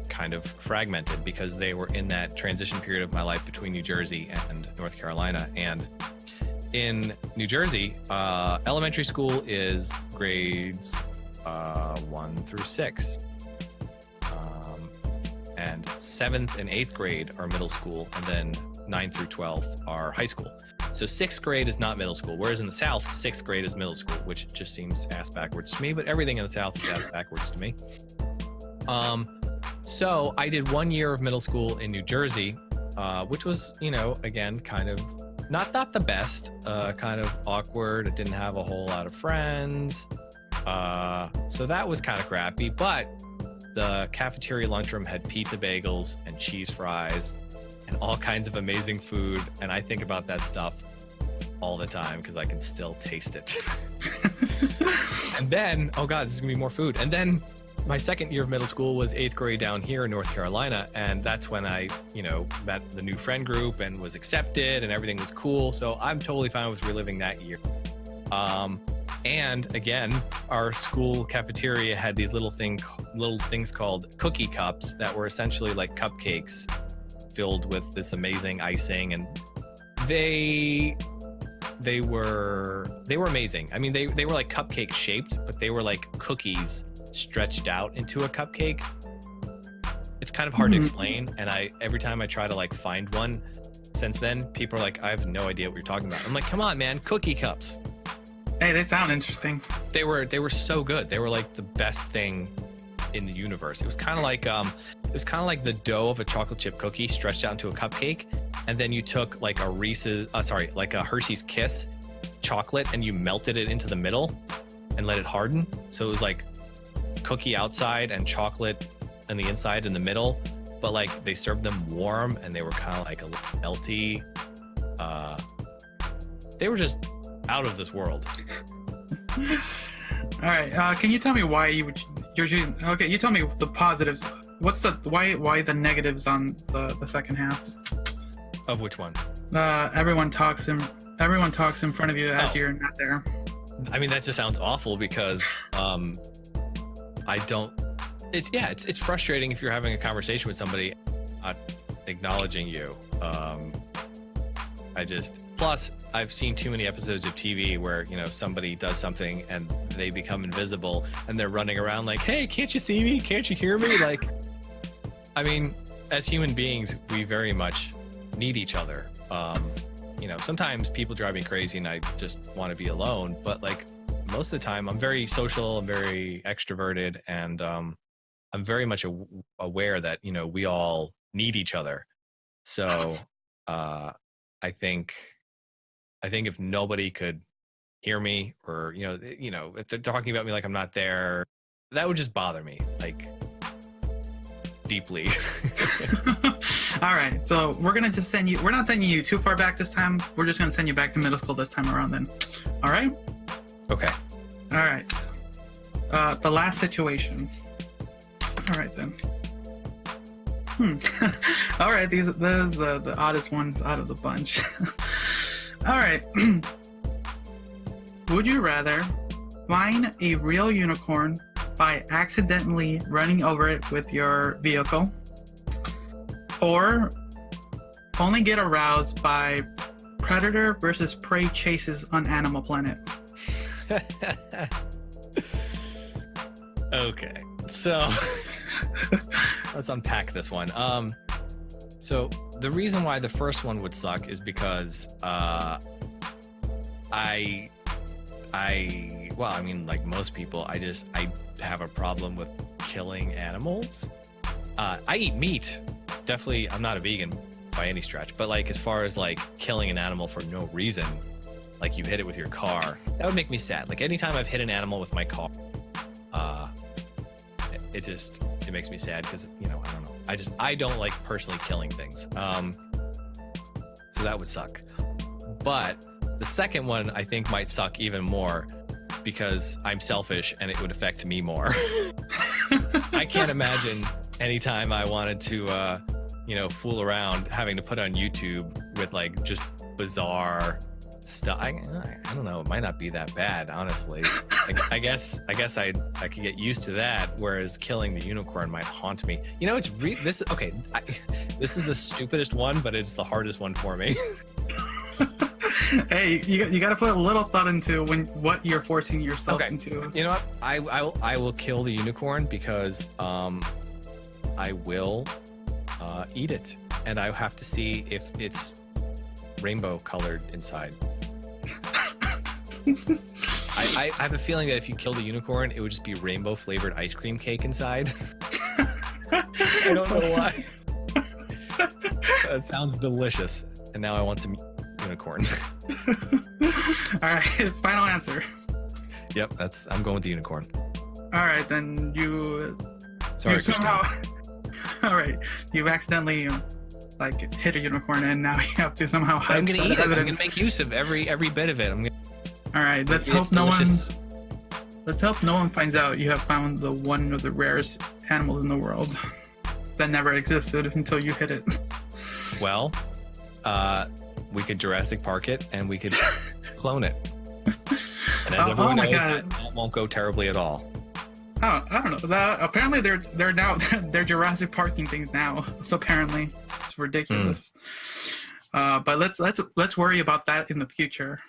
kind of fragmented because they were in that transition period of my life between New Jersey and North Carolina. And in New Jersey, elementary school is grades 1 through 6. And 7th and 8th grade are middle school, and then 9th through 12th are high school. So 6th grade is not middle school, whereas in the South, 6th grade is middle school, which just seems ass backwards to me, but everything in the South is ass backwards to me. So I did 1 year of middle school in New Jersey, which was, again, kind of not the best, kind of awkward. I didn't have a whole lot of friends. So that was kind of crappy, but the cafeteria lunchroom had pizza bagels and cheese fries and all kinds of amazing food. And I think about that stuff all the time because I can still taste it. And then, oh God, this is gonna be more food. And then my second year of middle school was 8th grade down here in North Carolina. And that's when I, met the new friend group and was accepted and everything was cool. So I'm totally fine with reliving that year. And again, our school cafeteria had these little things called cookie cups that were essentially like cupcakes filled with this amazing icing, and they were amazing. I mean, they were like cupcake shaped, but they were like cookies stretched out into a cupcake. It's kind of hard to explain, and every time I try to like find one since then, people are like, I have no idea what you're talking about. I'm like, come on, man, cookie cups. Hey, they sound interesting. They were so good. They were like the best thing in the universe. It was kind of like the dough of a chocolate chip cookie stretched out into a cupcake, and then you took like a Hershey's Kiss chocolate and you melted it into the middle and let it harden. So it was like cookie outside and chocolate on the inside in the middle, but like they served them warm and they were kind of like a little melty. They were just out of this world. All right, can you tell me why you're choosing? Okay, you tell me the positives. What's why the negatives on the second half? Of which one? Everyone talks in front of you as you're not there. I mean, that just sounds awful because it's frustrating if you're having a conversation with somebody not acknowledging you. Plus I've seen too many episodes of TV where, somebody does something and they become invisible and they're running around like, hey, can't you see me? Can't you hear me? Like, I mean, as human beings, we very much need each other. Sometimes people drive me crazy and I just want to be alone, but like most of the time I'm very social, I'm very extroverted, and I'm very much aware that, we all need each other. So, I think if nobody could hear me, or if they're talking about me like I'm not there, that would just bother me like deeply. All right, so we're gonna just send you. We're not sending you too far back this time. We're just gonna send you back to middle school this time around. Then, all right. Okay. All right. The last situation. All right then. All right, this is the oddest ones out of the bunch. All right. Would you rather find a real unicorn by accidentally running over it with your vehicle, or only get aroused by predator versus prey chases on Animal Planet? Okay, so let's unpack this one. So the reason why the first one would suck is because like most people, I have a problem with killing animals. I eat meat. Definitely, I'm not a vegan by any stretch, but like as far as like killing an animal for no reason, like you hit it with your car, that would make me sad. Like anytime I've hit an animal with my car, it makes me sad because, you know, I don't know. I don't like personally killing things. So that would suck. But the second one I think might suck even more because I'm selfish and it would affect me more. I can't imagine anytime I wanted to, fool around having to put on YouTube with like just bizarre stuff. I don't know. It might not be that bad, honestly. I guess I could get used to that. Whereas killing the unicorn might haunt me. You know, this is the stupidest one, but it's the hardest one for me. Hey, you got to put a little thought into what you're forcing yourself into. You know what? I will kill the unicorn because I will eat it, and I have to see if it's rainbow colored inside. I have a feeling that if you killed a unicorn, it would just be rainbow flavored ice cream cake inside. I don't know why. That sounds delicious, and now I want some unicorn. All right, final answer. Yep, I'm going with the unicorn. All right, then you somehow. All right, you've accidentally like hit a unicorn, and now you have to somehow hide. I'm gonna eat it. Evidence. I'm gonna make use of every bit of it. All right, let's hope no one finds out you have found one of the rarest animals in the world that never existed until you hit it. Well, we could Jurassic Park it, and we could clone it. And as everyone knows, that won't go terribly at all. Oh, I don't know. Apparently, they're now they're Jurassic Parking things now. So apparently, it's ridiculous. But let's worry about that in the future.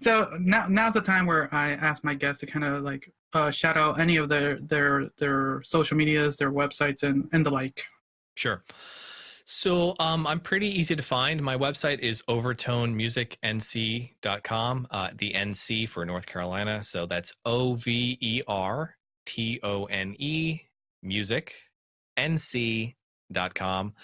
So now's the time where I ask my guests to kind of like shout out any of their social medias, their websites, and the like. Sure. So I'm pretty easy to find. My website is overtonemusicnc.com. The NC for North Carolina. So that's OverTone music nc.com.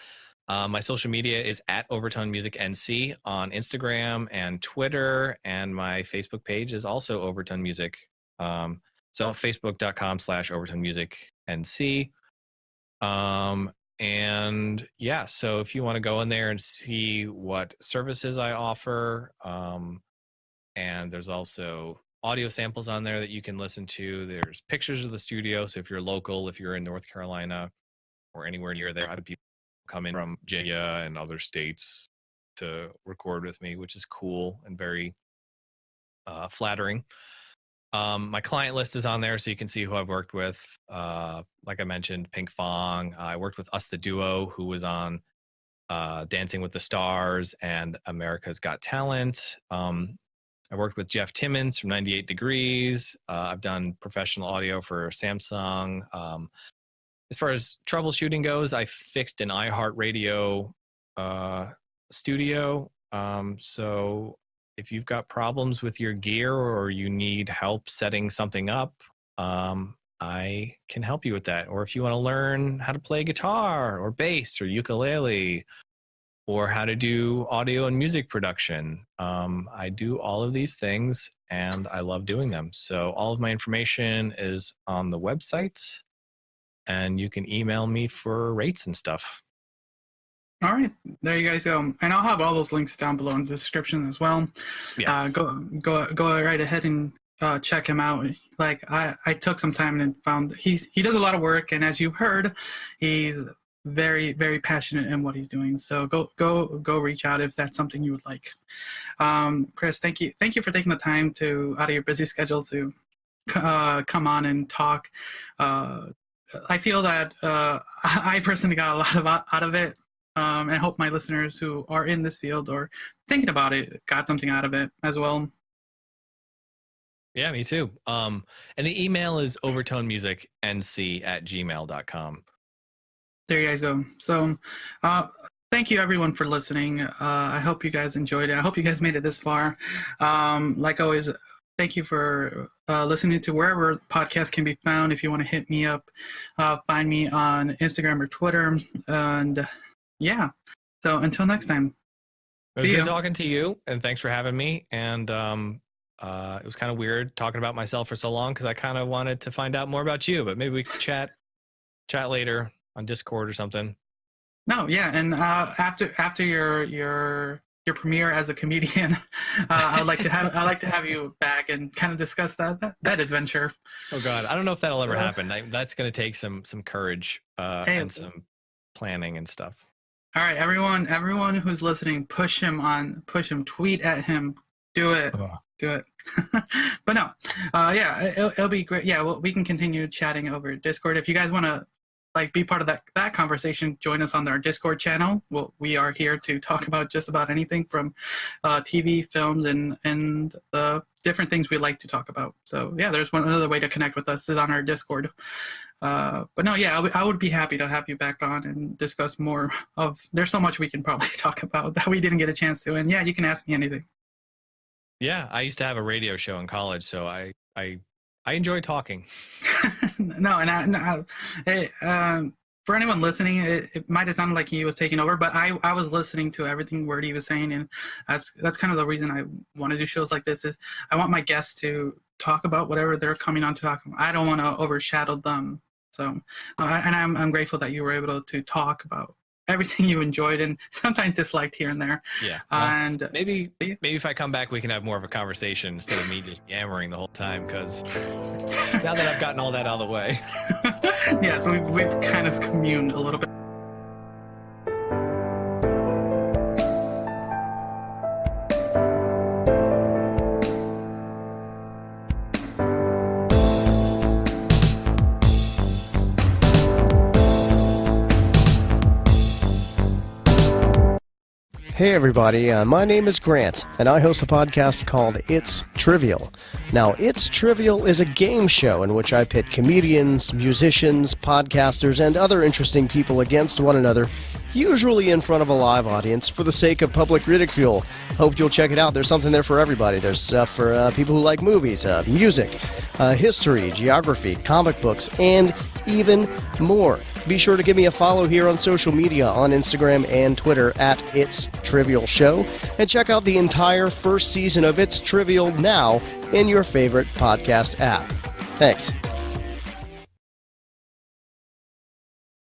My social media is at Overtone Music NC on Instagram and Twitter, and my Facebook page is also Overtone Music. So facebook.com/Overtone Music NC. And yeah, so if you want to go in there and see what services I offer, and there's also audio samples on there that you can listen to. There's pictures of the studio. So if you're local, if you're in North Carolina or anywhere near there, I have people come in from Virginia and other states to record with me, which is cool and very flattering. My client list is on there, so you can see who I've worked with. Like I mentioned, Pink Fong. I worked with Us the Duo, who was on Dancing with the Stars and America's Got Talent. I worked with Jeff Timmons from 98 Degrees. I've done professional audio for Samsung. As far as troubleshooting goes, I fixed an iHeartRadio studio. So if you've got problems with your gear or you need help setting something up, I can help you with that. Or if you want to learn how to play guitar or bass or ukulele or how to do audio and music production, I do all of these things and I love doing them. So all of my information is on the website. and you can email me for rates and stuff. All right, there you guys go, and I'll have all those links down below in the description as well. Yeah. Go right ahead and check him out. Like I took some time and found he does a lot of work, and as you've heard, he's very, very passionate in what he's doing. So go reach out if that's something you would like. Chris, thank you for taking the time out of your busy schedule to come on and talk. I feel that I personally got a lot out of it. And I hope my listeners who are in this field or thinking about it got something out of it as well. Yeah, me too. And the email is overtonemusicnc@gmail.com. There you guys go. So thank you everyone for listening. I hope you guys enjoyed it. I hope you guys made it this far. Like always, thank you for listening to wherever podcasts can be found. If you want to hit me up, find me on Instagram or Twitter. And yeah, so until next time. It was good talking to you, and thanks for having me. And it was kind of weird talking about myself for so long because I kind of wanted to find out more about you, but maybe we could chat later on Discord or something. No, yeah, and after your premiere as a comedian, I'd like to have you back and kind of discuss that adventure. Oh God, I don't know if that'll ever happen. That's going to take some courage and some planning and stuff. All right, everyone who's listening, push him, tweet at him, do it. But no, yeah, it'll be great. Yeah, well, we can continue chatting over Discord. If you guys want to be part of that conversation, join us on our Discord channel. Well, we are here to talk about just about anything from TV, films, and the different things we like to talk about. So yeah, there's another way to connect with us is on our Discord. But no, yeah, I would be happy to have you back on and discuss more of. There's so much we can probably talk about that we didn't get a chance to. And yeah, you can ask me anything. Yeah, I used to have a radio show in college, so I enjoy talking. No, and for anyone listening, it might have sounded like he was taking over, but I was listening to everything word he was saying, and that's kind of the reason I want to do shows like this. Is I want my guests to talk about whatever they're coming on to talk about. I don't want to overshadow them. So, and I'm grateful that you were able to talk about everything you enjoyed and sometimes disliked here and there. Yeah. Well, and maybe if I come back, we can have more of a conversation instead of me just yammering the whole time. Because now that I've gotten all that out of the way. Yeah, so we've kind of communed a little bit. Hey everybody, my name is Grant, and I host a podcast called It's Trivial. Now, It's Trivial is a game show in which I pit comedians, musicians, podcasters, and other interesting people against one another, usually in front of a live audience for the sake of public ridicule. Hope you'll check it out. There's something there for everybody. There's stuff for people who like movies, music, history, geography, comic books, and even more. Be sure to give me a follow here on social media on Instagram and Twitter at It's Trivial Show, and check out the entire first season of It's Trivial now in your favorite podcast app. Thanks.